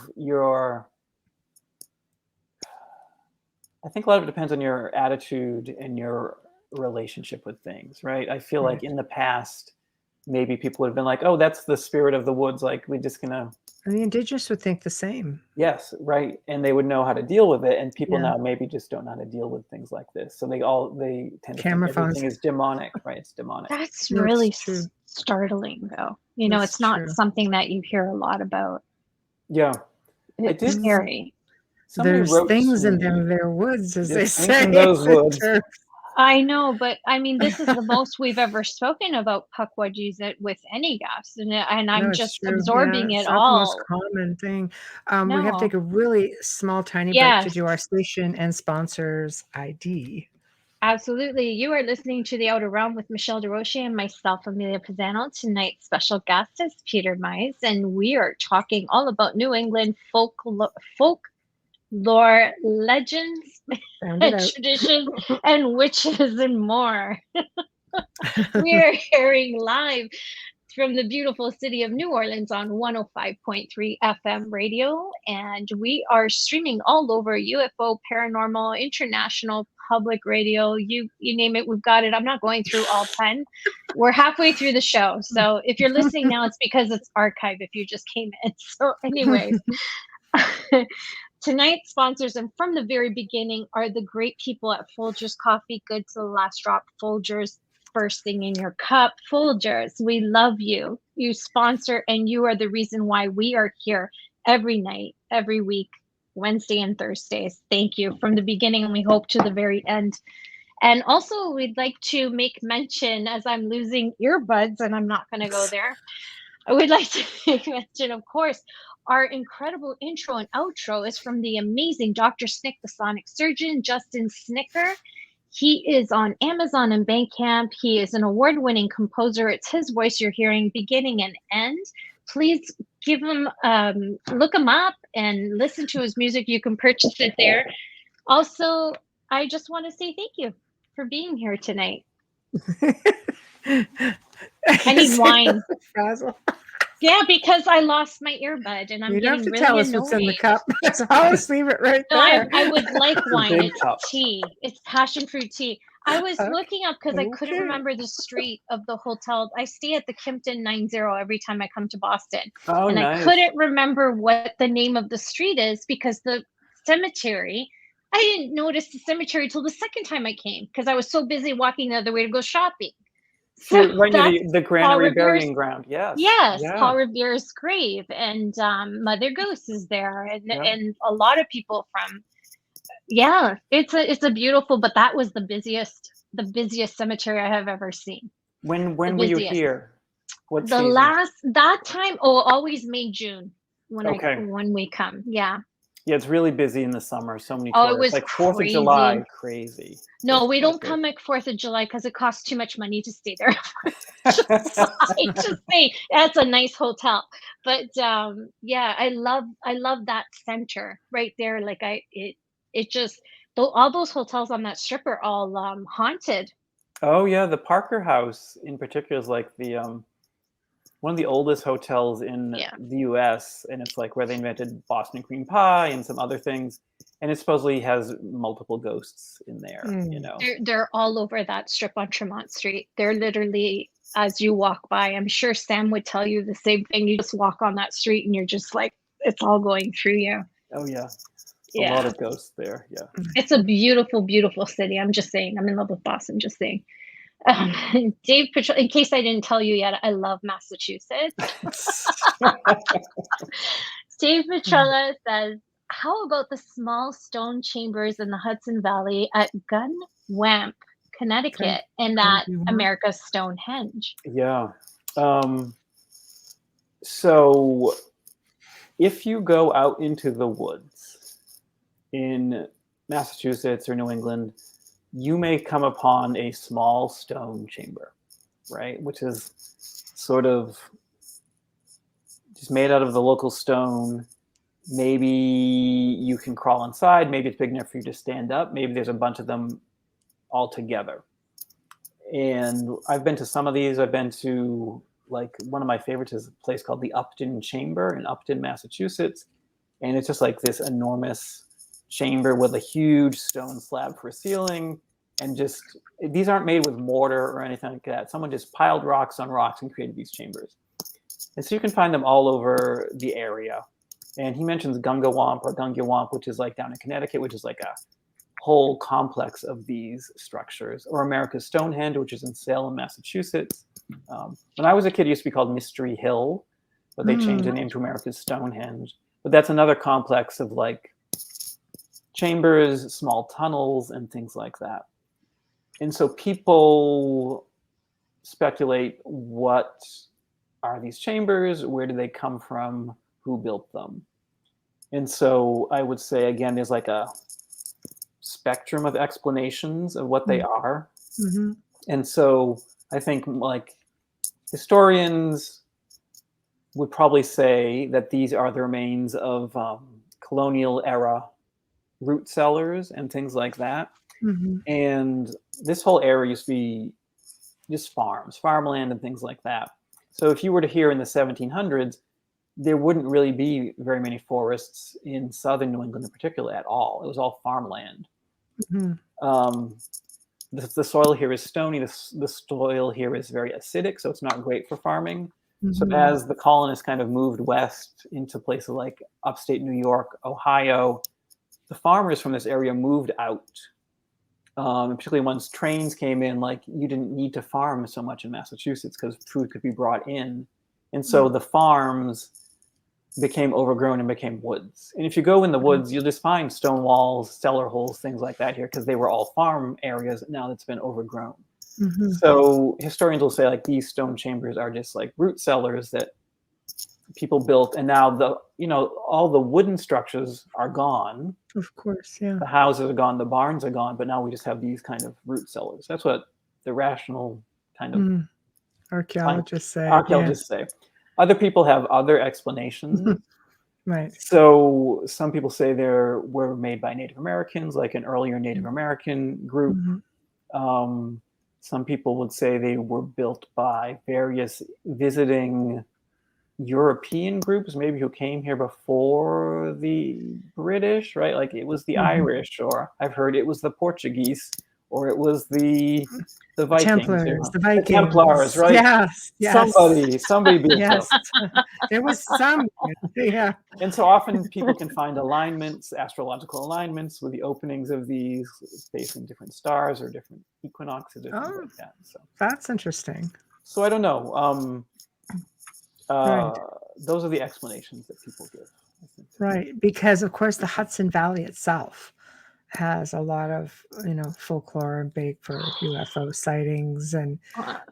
I think a lot of it depends on your attitude and your relationship with things, right? I feel like Right. in the past, maybe people would have been like, "Oh, that's the spirit of the woods. Like, we're just gonna." And the indigenous would think the same. Yes, right, and they would know how to deal with it. And people Yeah. now maybe just don't know how to deal with things like this, so they tend to think Camera phones. everything is demonic, right? It's demonic. That's No, really it's true. startling, though. You know, That's it's not true. something that you hear a lot about. Yeah, I It's did. scary. Somebody There's wrote things to in me. them, their woods, as they There's things say. in those woods. I know, but I mean, this is the most we've ever spoken about pukwudgies with any guest, and No, I'm it's just true. Yeah, absorbing it's it not the most all. common thing. We have to No. take a really small, tiny break to Yes, do our station and sponsors ID. absolutely. You are listening to The Outer Realm with Michelle DeRoche and myself, Amelia Pisano. Tonight's special guest is Peter Muise, and we are talking all about New England folklore, legends, Found it out. traditions, and witches, and more. We are hearing live from the beautiful city of New Orleans on 105.3 FM radio, and we are streaming all over UFO, paranormal, international, public radio, you name it, we've got it. I'm not going through all 10. We're halfway through the show, so if you're listening now, it's because it's archived if you just came in. So anyways, tonight's sponsors, and from the very beginning, are the great people at Folgers Coffee, good to the last drop. Folgers, first thing in your cup. Folgers, we love you. You sponsor, and you are the reason why we are here every night, every week, Wednesday and Thursdays. Thank you from the beginning, and we hope to the very end. And also, we'd like to make mention, as I'm losing earbuds, and I'm not going to go there, I would like to make mention, of course, our incredible intro and outro is from the amazing Dr. Snick, the sonic surgeon, Justin Snicker. He is on Amazon and Bandcamp. He is an award-winning composer. It's his voice you're hearing beginning and end. Please give him, look him up and listen to his music. You can purchase it there. Also, I just want to say thank you for being here tonight. I need wine. Frazzle. Yeah, because I lost my earbud and I'm You don't have getting to really tell us annoyed. what's in the cup. So I'll just leave it right No, there. I would like wine. Big It's cup. tea. It's passion fruit tea. I was Okay. looking up because I couldn't Okay. remember the street of the hotel. I stay at the Kimpton 90 every time I come to Boston. Oh, And nice. I couldn't remember what the name of the street is because the cemetery, I didn't notice the cemetery till the second time I came because I was so busy walking the other way to go shopping. So Right near that's the granary Revere's- burying ground. Yes. Yes, Yeah. Paul Revere's grave, and Mother Goose is there, and Yeah. and a lot of people from. Yeah, it's a beautiful, but that was the busiest cemetery I have ever seen. When were you busiest. here? What The season? that time, always May, June when Okay. when we come. Yeah. Yeah, it's really busy in the summer. So many Oh, it tourists. was Like 4th of July, crazy. crazy. No, we don't Spectacular. come like 4th of July because it costs too much money to stay there. Just say that's a nice hotel. But yeah, I love that center right there. Like it just though all those hotels on that strip are all haunted. Oh yeah, the Parker House in particular is like the one of the oldest hotels in Yeah. the US, and it's like where they invented Boston cream pie and some other things. And it supposedly has multiple ghosts in there, you Mm. know. They're all over that strip on Tremont Street. They're literally as you walk by. I'm sure Sam would tell you the same thing. You just walk on that street and you're just like it's all going through you. Oh yeah. A lot Yeah. of ghosts there, yeah. It's a beautiful, beautiful city. I'm just saying. I'm in love with Boston. Just saying. Um, Dave Petro in case I didn't tell you yet, I love Massachusetts. Dave Petrella says, "How about the small stone chambers in the Hudson Valley at Gunwamp, Gun- Connecticut, and that Gun- America's Stonehenge?" Yeah. Um, so if you go out into the woods in Massachusetts or New England, you may come upon a small stone chamber, right? Which is sort of just made out of the local stone. Maybe you can crawl inside. Maybe it's big enough for you to stand up. Maybe there's a bunch of them all together. And I've been to some of these. I've been to, like, one of my favorites is a place called the Upton Chamber in Upton, Massachusetts. And it's just like this enormous chamber with a huge stone slab for a ceiling. And just, these aren't made with mortar or anything like that. Someone just piled rocks on rocks and created these chambers. And so you can find them all over the area. And he mentions Gungawamp or Gungawamp, which is like down in Connecticut, which is like a whole complex of these structures, or America's Stonehenge, which is in Salem, Massachusetts. When I was a kid, it used to be called Mystery Hill, but they changed the name to America's Stonehenge. But that's another complex of like chambers, small tunnels, and things like that. And so people speculate, what are these chambers? Where do they come from? Who built them? And so I would say, again, there's like a spectrum of explanations of what they are. Mhm. And so I think like historians would probably say that these are the remains of colonial era root cellars and things like that. Mhm. And this whole area used to be just farms, farmland and things like that. So if you were to hear in the 1700s, there wouldn't really be very many forests in southern New England in particular at all. It was all farmland. Mhm. The soil here is stony. The soil here is very acidic, so it's not great for farming. So Mhm. as the colonists kind of moved west into places like upstate New York, Ohio, the farmers from this area moved out. And particularly once trains came in, like, you didn't need to farm so much in Massachusetts because food could be brought in. And so the farms became overgrown and became woods. And if you go in the woods, you'll just find stone walls, cellar holes, things like that here, because they were all farm areas now that's been overgrown. Mhm. So historians will say like these stone chambers are just like root cellars that people built, and now all the wooden structures are gone. Of course, yeah. The houses are gone, the barns are gone, but now we just have these kind of root cellars. That's what the rational kind of Archaeologists say, yeah. archaeologists say. Other people have other explanations. Right. So some people say they were made by Native Americans, like an earlier Native American group. Mhm. Some people would say they were built by various visiting European groups, maybe who came here before the British, right? Like it was the Mhm. Irish, or I've heard it was the Portuguese, or it was the Vikings, Templars, the the Templars, Vikings. right? Yes, yes. Somebody built Yes. them. There was some, yeah. And so often people can find alignments, astrological alignments, with the openings of these facing different stars or different equinoxes or things Oh, like that. that's interesting. So I don't know. Right. Those are the explanations that people give, I think. Right. Because, of course, the Hudson Valley itself has a lot of, folklore and big for UFO sightings and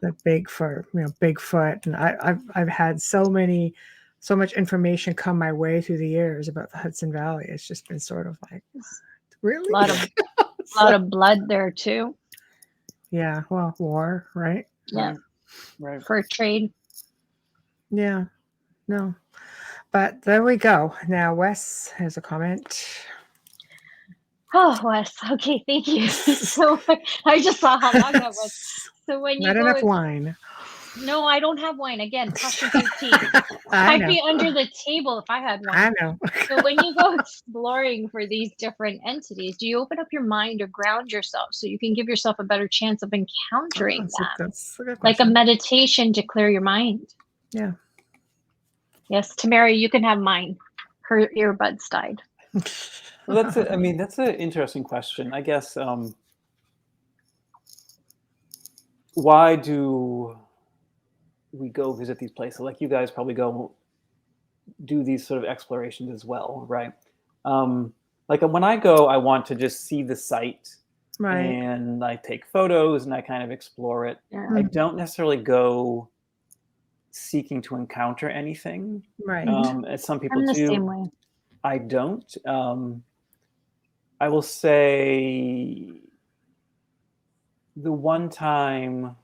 the big for, Bigfoot. And I've had so many so much information come my way through the years about the Hudson Valley. It's just been sort of like, really? A lot of lot of blood there too. Yeah, well, war, right? Yeah, Right. for trade. Yeah, no. But there we go. Now, Wes has a comment. Oh, Wes. Okay, thank you. So I just saw how long that was. So when you Not go, enough wine. no, I don't have wine. Again, Passion fruit tea. I I'd know. be under the table if I had I wine. know. So when you go exploring for these different entities, do you open up your mind or ground yourself so you can give yourself a better chance of encountering them? That's a good Like a question. meditation to clear your mind. Yeah. Yes, Tamara, you can have mine. Her earbuds died. Well, that's I mean, that's an interesting question. I guess why do we go visit these places? Like you guys probably go do these sort of explorations as well, right? Like when I go, I want to just see the site Right. and I take photos and I kind of explore it. Yeah. I don't necessarily go seeking to encounter anything. Right. As some people I'm the do. same way. I don't. I will say the one time,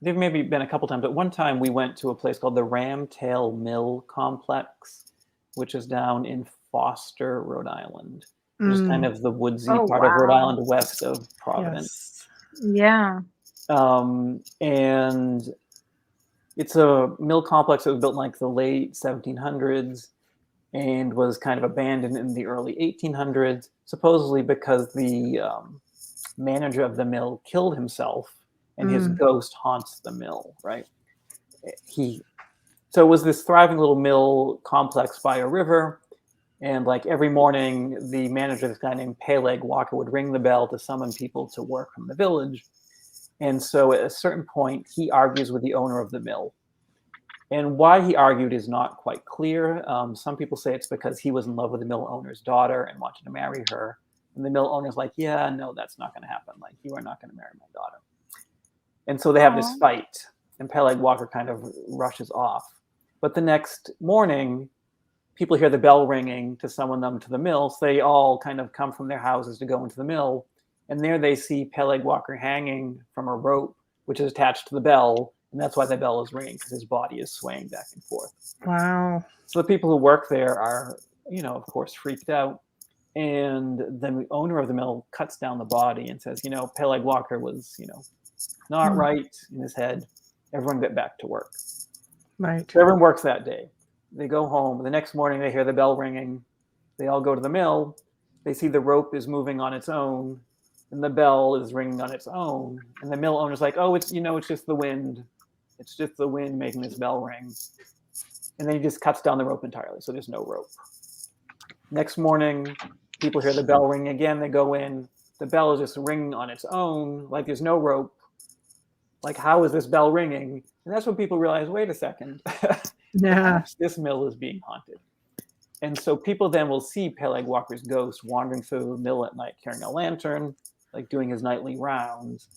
there maybe been a couple times, but one time we went to a place called the Ramtail Mill Complex, which is down in Foster, Rhode Island, which is kind of the woodsy part of Rhode wow. Island west of Providence. Yes. Yeah. And it's a mill complex that was built in like the late 1700s and was kind of abandoned in the early 1800s, supposedly because the manager of the mill killed himself and his ghost haunts the mill, right? So it was this thriving little mill complex by a river, and like every morning, the manager, this guy named Peleg Walker, would ring the bell to summon people to work from the village. And so at a certain point, he argues with the owner of the mill. And why he argued is not quite clear. Some people say it's because he was in love with the mill owner's daughter and wanted to marry her. And the mill owner's like, yeah, no, that's not going to happen. Like, you are not going to marry my daughter. And so they have this fight, and Peleg Walker kind of rushes off. But the next morning, people hear the bell ringing to summon them to the mill. So they all kind of come from their houses to go into the mill. And there they see Peleg Walker hanging from a rope, which is attached to the bell. And that's why the bell is ringing, because his body is swaying back and forth. Wow. So the people who work there are, of course, freaked out. And the owner of the mill cuts down the body and says, Peleg Walker was, not right in his head. Everyone get back to work. Right. So everyone works that day. They go home. The next morning, they hear the bell ringing. They all go to the mill. They see the rope is moving on its own, and the bell is ringing on its own. And the mill owner's like, "Oh, it's just the wind. It's just the wind making this bell ring." And then he just cuts down the rope entirely, so there's no rope. Next morning, people hear the bell ring again. They go in. The bell is just ringing on its own, like there's no rope. Like, how is this bell ringing? And that's when people realize, wait a second. Yeah. This mill is being haunted. And so people then will see Peleg Walker's ghost wandering through the mill at night carrying a lantern, like doing his nightly rounds.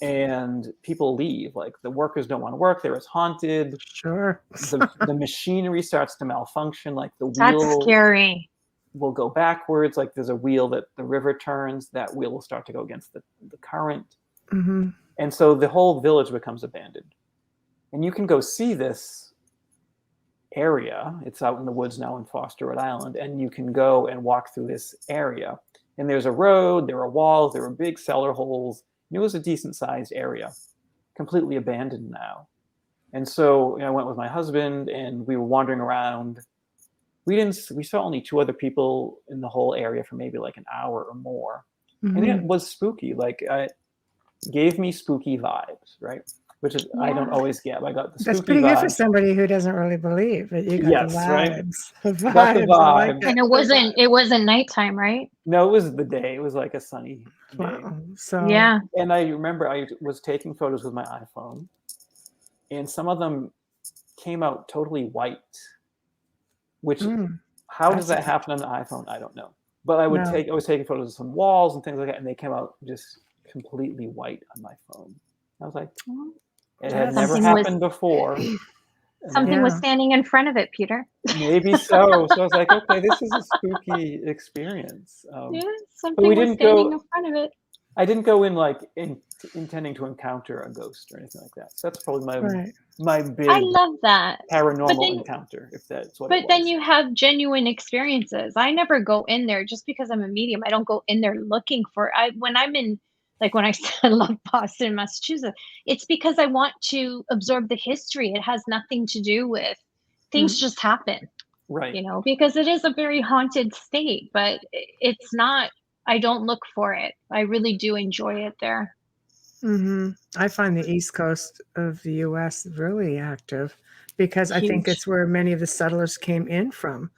And people leave. Like, the workers don't want to work. They're as haunted. Sure. The machinery starts to malfunction. Like, the That's wheel scary. will go backwards. Like, there's a wheel that the river turns. That wheel will start to go against the current. Mm-hmm. And so the whole village becomes abandoned. And you can go see this area. It's out in the woods now in Foster, Rhode Island. And you can go and walk through this area. And there's a road, there are walls, there are big cellar holes. And it was a decent sized area, completely abandoned now. And so I went with my husband and we were wandering around. We saw only 2 other people in the whole area for maybe like an hour or more. Mm-hmm. And it was spooky. Like, gave me spooky vibes, right? Which is I don't always get. I got the spooky That's pretty good for vibes. somebody who doesn't really believe that you got Yes, the vibes. right? The Got the vibes. I like vibes. it. And it wasn't nighttime, right? No, it was the day. It was like a sunny day. Wow. So Yeah. And I remember I was taking photos with my iPhone, and some of them came out totally white. Which how does that happen on an iPhone? I don't know. But I was taking photos of some walls and things like that, and they came out just completely white on my phone. I was like, it had never happened before. Something was Yeah. standing in front of it, Peter. Maybe so. So I was like, okay, this is a spooky experience. Yeah, But we something was didn't standing in go. front of it. I didn't go in like intending to encounter a ghost or anything like that. So that's probably Right. my I big love that. But paranormal then encounter, if that's what it but then was. you have genuine experiences. I never go in there just because I'm a medium. I don't go in there looking for I when I'm in like when I said I love Boston, Massachusetts, it's because I want to absorb the history. It has nothing to do with things Mm, just happen, Right. because it is a very haunted state, but it's not I don't look for it. I really do enjoy it there. mhm. I find the East Coast of the US really active because I think Huge. it's where many of the settlers came in from,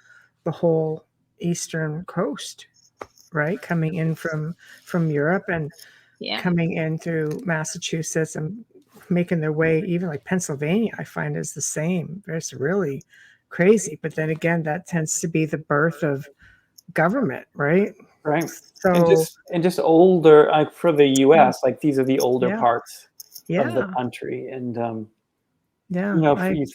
the whole eastern coast, right? Coming in from Europe and Yeah. coming in through Massachusetts and making their way even like Pennsylvania, I find is the same. It's really crazy. But then again, that tends to be the birth of government, right? Right. And So just older, like for the mm, US, like these are the older yeah, parts of the yeah, country. And yeah. if you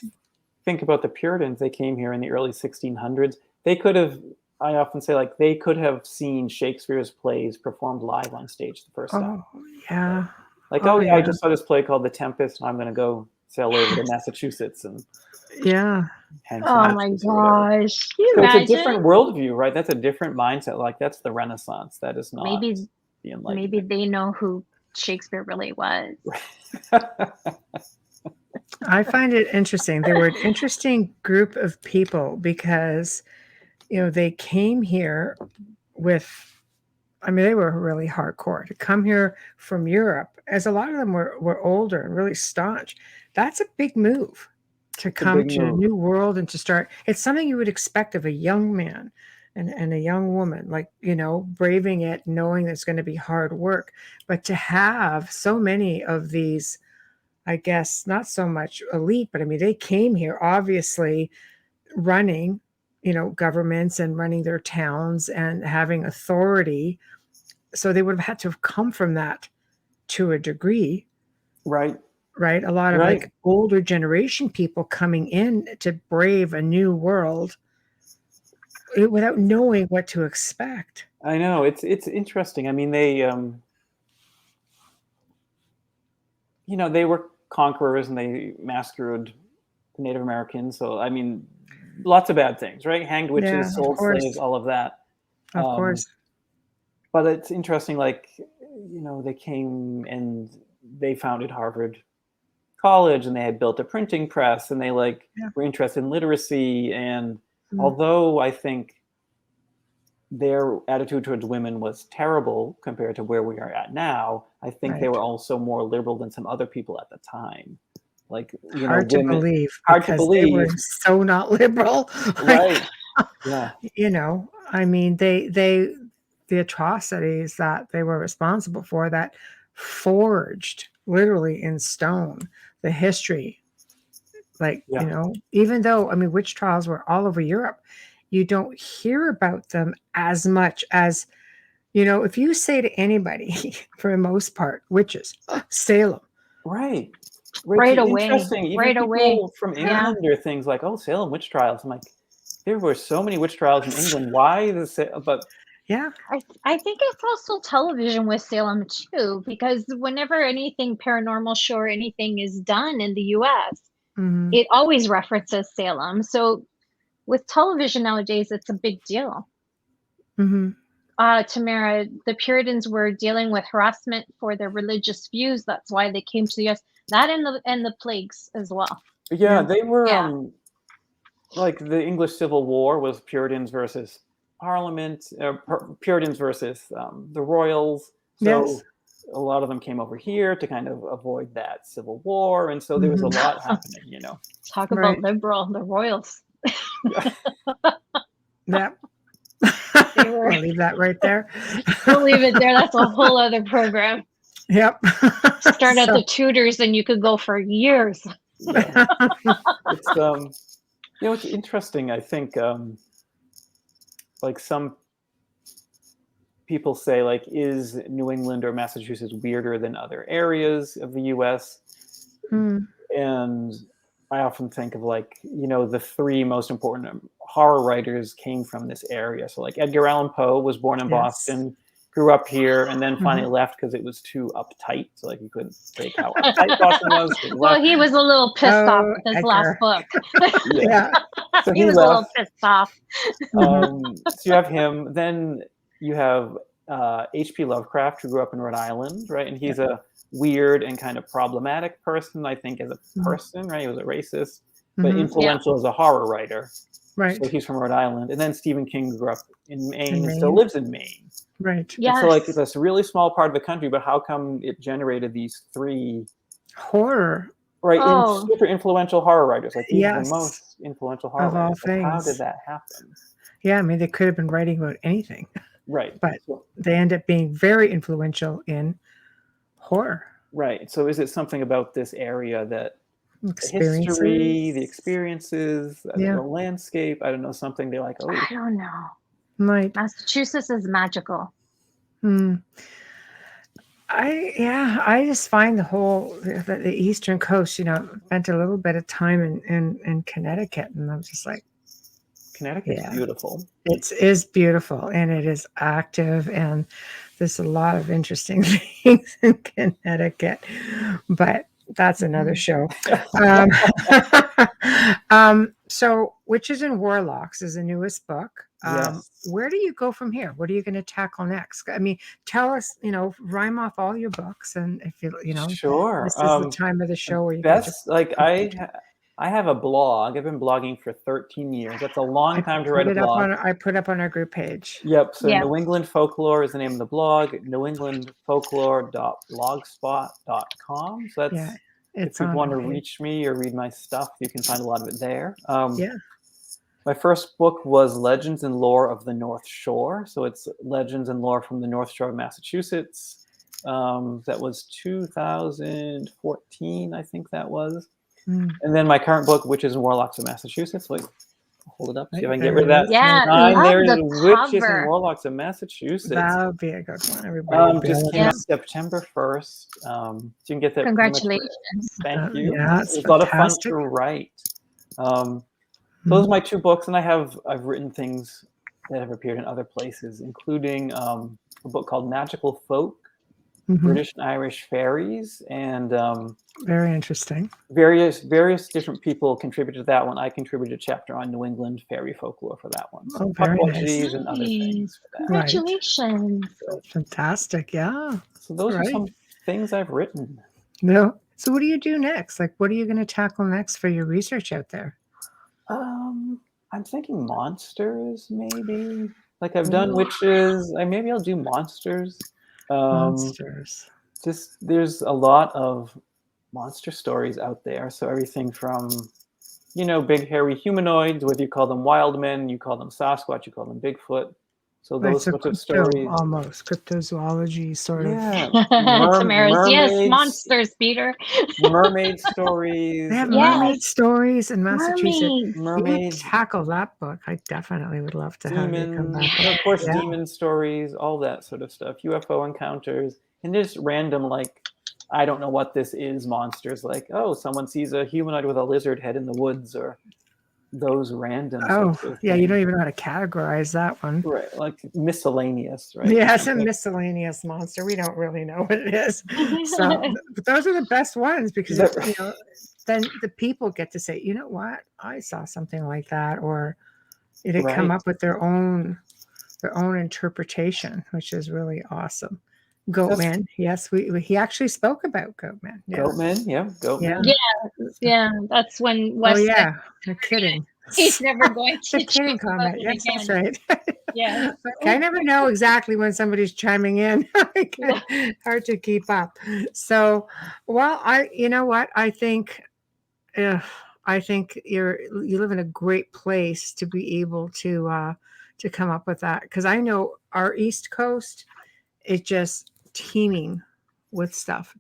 think about the Puritans, they came here in the early 1600s. They could have, I often say, like they could have seen Shakespeare's plays performed live on stage the first time. Oh, yeah. Like, oh Oh, yeah, I yeah. just saw this play called The Tempest, and I'm going to go sail over to Massachusetts and Yeah. hang some Oh my witches or whatever. gosh. Can you So it's a imagine? different worldview, right? That's a different mindset. Like that's the Renaissance. That is not Maybe the maybe Enlightenment. they know who Shakespeare really was. I find it interesting. They were an interesting group of people because, they came here with, I mean, they were really hardcore to come here from Europe, as a lot of them were older and really staunch. That's a big move to It's a come big to a move. new world and to start. It's something you would expect of a young man and a young woman, like, braving it, knowing that it's going to be hard work. But to have so many of these, I guess, not so much elite, but I mean, they came here obviously running, governments and running their towns and having authority, so they would have had to have come from that to a degree, Right. right? A lot of Right. like older generation people coming in to brave a new world without knowing what to expect. I know. It's interesting. I mean, they were conquerors and they massacred Native Americans. So I mean, lots of bad things, right? Hanged Yeah, witches, sold slaves, all of that. of Um, course. but it's interesting. Like, they came and they founded Harvard College, and they had built a printing press, and they Yeah. were interested in literacy. And Mm, although I think their attitude towards women was terrible compared to where we are at now, I think they right. were also more liberal than some other people at the time. Like, Hard to women, believe hard to because they believe, were so not liberal. Like, right? Yeah, I mean, the atrocities that they were responsible for that forged literally in stone the history. Like, yeah, even though, I mean, witch trials were all over Europe, you don't hear about them as much as, if you say to anybody, for the most part, witches, Salem. right. Which Right is away. interesting. Even Right away. people from Yeah. England are things like, "Oh, Salem witch trials." I'm like, there were so many witch trials in England. Why the But Yeah. I think it's also television with Salem too, because whenever anything paranormal show or anything is done in the US, Hmm. it always references Salem. So with television nowadays, it's a big deal. Hmm. Tamara, the Puritans were dealing with harassment for their religious views. That's why they came to the US. That and the plagues as well. yeah, Yeah. they were Yeah. like the English Civil War was Puritans versus Parliament, Puritans versus the Royals. Yes. So a lot of them came over here to kind of avoid that civil war, and so there was a Hmm. lot happening. Talk about Right. liberal, the royals. Yeah. They were We'll leave that right there. we'll leave it there. That's a whole other program. Yep. Start at So, the Tudors and you could go for years. Yeah, it's it's interesting. I think like some people say, like, is New England or Massachusetts weirder than other areas of the U.S.? mm, And I often think of like, the three most important horror writers came from this area. So like Edgar Allan Poe was born in Yes. Boston, grew up here, and then finally Mhm. left because it was too uptight. So like you couldn't take how uptight Boston was. So he Well, left. he was a little pissed off Oh, with his last Edgar. book. Yeah. Yeah. So He he was a little left. pissed off. Mhm. So you have him. Then you have H.P. Lovecraft, who grew up in Rhode Island, right? And he's a weird and kind of problematic person, I think, as a Mhm. person, right? He was a racist, but Mhm. Yeah. influential as a horror writer. So Right. he's from Rhode Island. And then Stephen King grew up in Maine In and still Maine. lives in Maine. Right. And so, like, Yes. this really small part of the country, but how come it generated these three, Horror. right, Oh, super influential horror writers? Like, these are the Yes. most influential horror Of all writers. Like, how did things. that happen? Yeah, I mean, they could have been writing about anything, Right. but So, they end up being very influential in horror right. So, is it something about this area that the history, the experiences. experiences, Yeah, the landscape, I don't know, something they're like, oh, I don't know. might. Massachusetts is magical. Hmm. I just find the eastern coast. Spent a little bit of time in Connecticut, and I'm just like, Connecticut's yeah, beautiful. it is beautiful and it is active, and there's a lot of interesting things in Connecticut, but that's another show. Um, so Witches and Warlocks is the newest book. Yes. Where do you go from here? What are you going to tackle next? I mean, tell us, rhyme off all your books, and if Sure. this is the time of the show where you can just Best, like, I have a blog. I've been blogging for 13 years. That's a long time to write a blog. I put up on our group page. Yep. So Yeah. New England Folklore is the name of the blog, newenglandfolklore.blogspot.com. So Yeah, that's, if it's people on want our to page. reach me or read my stuff, you can find a lot of it there. Yeah. My first book was Legends and Lore of the North Shore. So it's legends and lore from the North Shore of Massachusetts. That was 2014, I think that was. Mm. And then my current book, Witches and Warlocks of Massachusetts. Wait, hold it up. See if I can get rid of There that it is. Yeah, sign. love There it is. the Witches and cover. Warlocks of Massachusetts. That would be a good one. Everybody will be able Just to. came out September 1st. So you can get that pretty much. Congratulations. Thank you. Yeah, It it's was a lot of fun fantastic. to write. So those are my two books, and I've written things that have appeared in other places, including a book called Magical Folk, Mhm. British and Irish Fairies, and Very interesting. various different people contributed to that one. I contributed a chapter on New England fairy folklore for that one. So Oh, very nice. puppetries and other things for that. Right. Congratulations. Fantastic. Yeah. So those are Right. some things I've written. No. So what do you do next? Like, what are you going to tackle next for your research out there? I'm thinking monsters, maybe. Like I've done witches. Maybe I'll do monsters. Monsters. Just there's a lot of monster stories out there. So everything from, big hairy humanoids, whether you call them wild men, you call them Sasquatch, you call them Bigfoot. So Right. those So sorts of crypto, stories. almost cryptozoology sort of. Yeah, Tamara's, yes, mermaids, monsters, Peter. mermaid stories. They have Yes. mermaid stories in Massachusetts. Mermaids. You Mermaids, tackle that book. I definitely would love to have you come demons, back. and of course, Yeah. demon stories, all that sort of stuff. UFO encounters, and just random, like, I don't know what this is, monsters. Like, oh, someone sees a humanoid with a lizard head in the woods, or those random Oh, sorts of yeah. You don't things. even know how to categorize that one. Right, like miscellaneous, right? Yeah, it's a miscellaneous monster. We don't really know what it is. So, but those are the best ones because then the people get to say, you know what, I saw something like that, or they come Right. up with their own interpretation, which is really awesome. Goatman, yes, he actually spoke about Goatman. Yeah, Goatmen, yeah, goatmen. Yeah, that's when Oh Wes said yeah, no kidding. he's never going to The kidding joke about comment. it Yes, that's again. right. Yeah. Okay, I never know exactly when somebody's chiming in. Hard to keep up. So, well, you know what? I think you live in a great place to be able to come up with that, because I know our East Coast is just teeming with stuff,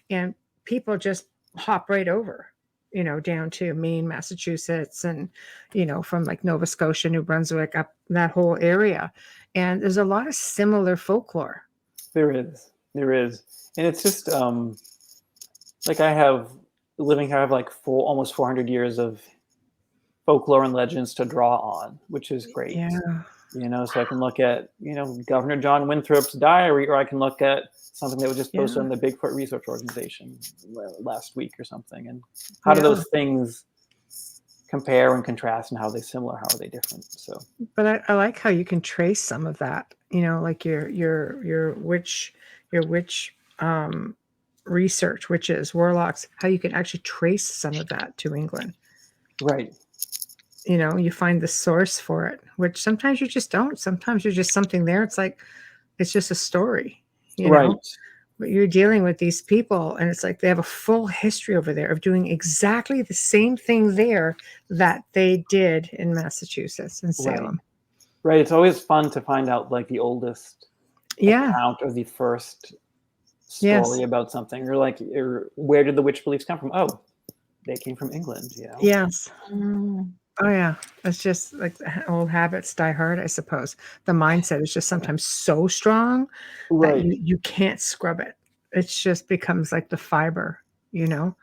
and people just hop right over, down to Maine, Massachusetts, and from like Nova Scotia, New Brunswick, up that whole area, and there's a lot of similar folklore. There is, and it's just like I have living here, I have like almost 400 years of folklore and legends to draw on, which is great. Yeah. You know, so I can look at, you know, Governor John Winthrop's diary, or I can look at something that was just posted on the Bigfoot Research Organization last week or something. And how do those things compare and contrast, and how are they similar? How are they different? So, but I like how you can trace some of that, you know, like your witch research, witches, warlocks, how you can actually trace some of that to England. right. You know, you find the source for it, which sometimes you just don't. Sometimes you're just something there. It's like, it's just a story, you know, but you're dealing with these people, and it's like they have a full history over there of doing exactly the same thing there that they did in Massachusetts and Salem. Right. It's always fun to find out like the oldest account or the first story about something. Or like, where did the witch beliefs come from? Oh, they came from England. You know? Yes. Oh yeah, it's just like old habits die hard, I suppose. The mindset is just sometimes so strong that you can't scrub it. It just becomes like the fiber, you know.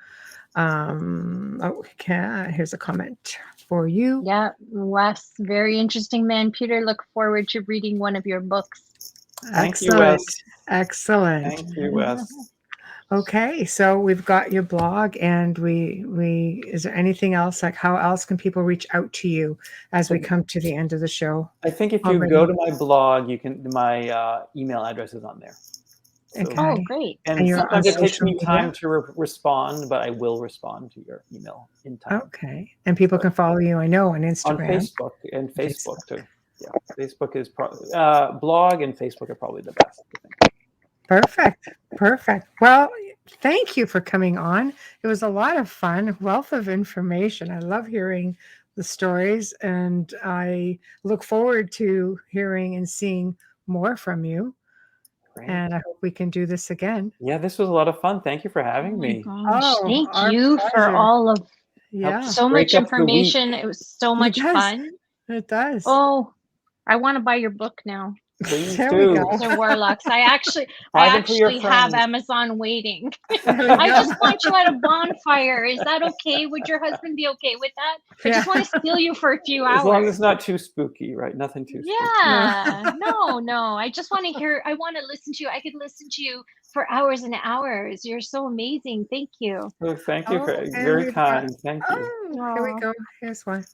Okay, here's a comment for you. Yeah, Wes, very interesting man. Peter, look forward to reading one of your books. Thank you, Wes. Excellent. Thank you, Wes. Okay, so we've got your blog, and we is there anything else, like how else can people reach out to you as we come to the end of the show? I think if you go to my blog, you can, my email address is on there. So, okay. Oh, great. And sometimes it takes me time to respond, but I will respond to your email in time. Okay. And people can follow you, I know, on Instagram. On Facebook and Facebook too. Yeah, Facebook is probably, blog and Facebook are probably the best, I think. Perfect. Well, thank you for coming on. It was a lot of fun, wealth of information. I love hearing the stories, and I look forward to hearing and seeing more from you. Great. And I hope we can do this again. Yeah, this was a lot of fun. Thank you for having me. Thank you for all of so much information. It was so much fun. It does. Oh, I want to buy your book now. Please there do. We go. The warlocks. I actually have Amazon waiting. I just want you at a bonfire. Is that okay? Would your husband be okay with that? I just want to steal you for a few hours. As long as it's not too spooky, right? Nothing too spooky. Yeah. No. I just want to hear. I want to listen to you. I could listen to you for hours and hours. You're so amazing. Thank you. Oh, thank you. Very kind. Thank you. Here we go. Here's one.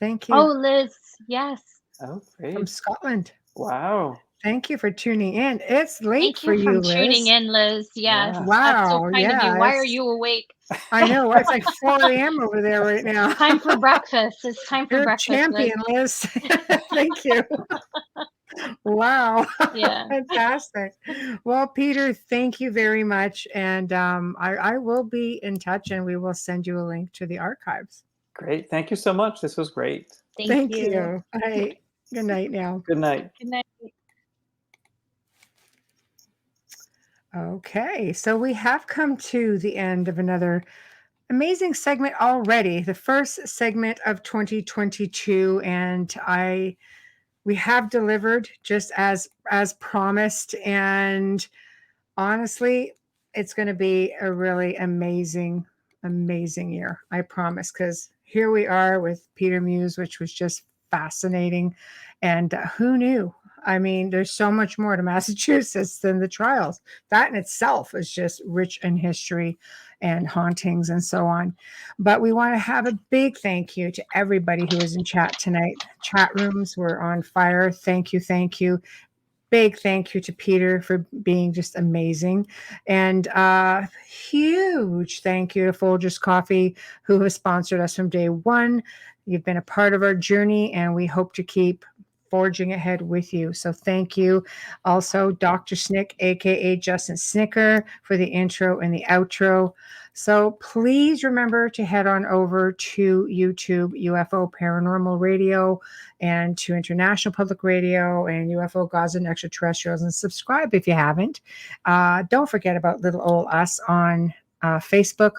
Thank you. Oh, Liz. Yes. Oh, great. From Scotland. Wow. Thank you for tuning in. It's late for you, Liz. Tuning in, Liz. Yes. Wow. That's so kind of you. Why are you awake? I know. It's like 4 a.m. over there right now. Time for breakfast. It's time for You're breakfast. Champion, Liz. Thank you. Wow. Yeah. Fantastic. Well, Peter, thank you very much. And I will be in touch, and we will send you a link to the archives. Great. Thank you so much. This was great. Thank you. All right. Good night now. Good night. Good night. Okay, so we have come to the end of another amazing segment already, the first segment of 2022, and we have delivered just as promised, and honestly, it's going to be a really amazing year, I promise, because here we are with Peter Muise, which was just fascinating, and who knew? I mean, there's so much more to Massachusetts than the trials. That in itself is just rich in history and hauntings and so on. But we want to have a big thank you to everybody who was in chat tonight. Chat rooms were on fire. Thank you. Big thank you to Peter for being just amazing. And huge thank you to Folgers Coffee, who has sponsored us from day one. You've been a part of our journey, and we hope to keep forging ahead with you. So thank you. Also, Dr. Snick, aka Justin Snicker, for the intro and the outro. So please remember to head on over to YouTube, UFO Paranormal Radio, and to International Public Radio and UFO Gods and Extraterrestrials, and subscribe if you haven't. Don't forget about little old us on Facebook,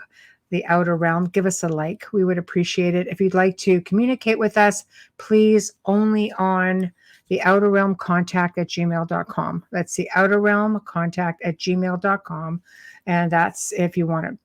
The Outer Realm. Give us a like. We would appreciate it. If you'd like to communicate with us, please only on the Outer Realm contact@gmail.com. That's the Outer Realm contact@gmail.com. And that's if you want to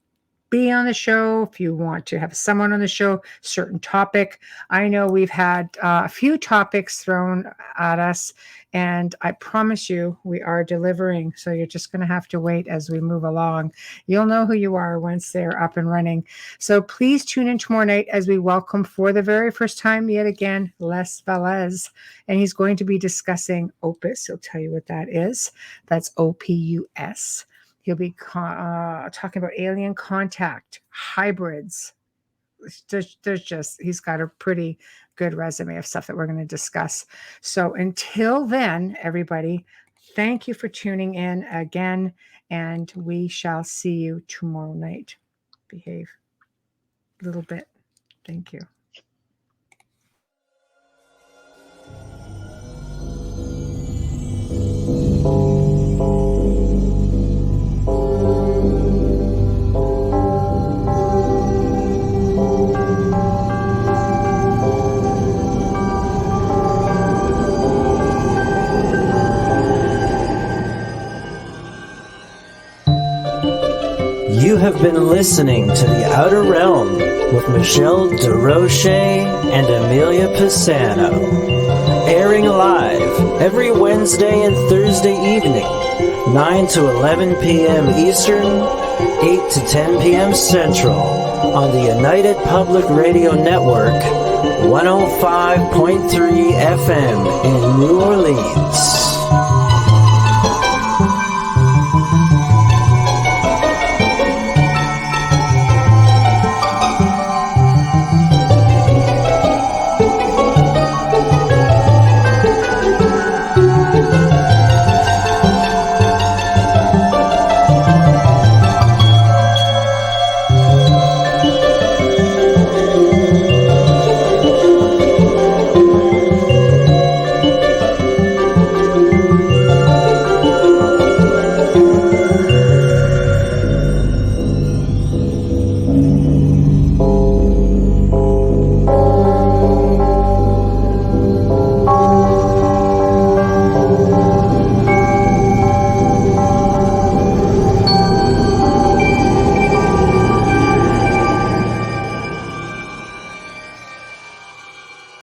be on the show, if you want to have someone on the show, certain topic. I know we've had a few topics thrown at us, and I promise you we are delivering. So you're just going to have to wait as we move along. You'll know who you are once they're up and running. So please tune in tomorrow night as we welcome for the very first time yet again, Les Velez. And he's going to be discussing opus. He'll tell you what that is. That's OPUS. He'll be talking about alien contact, hybrids. He's got a pretty good resume of stuff that we're going to discuss. So until then, everybody, thank you for tuning in again, and we shall see you tomorrow night. Behave a little bit. Thank you. You have been listening to The Outer Realm with Michelle DeRoche and Amelia Pisano, airing live every Wednesday and Thursday evening, 9 to 11 p.m. Eastern, 8 to 10 p.m. Central, on the United Public Radio Network, 105.3 FM in New Orleans.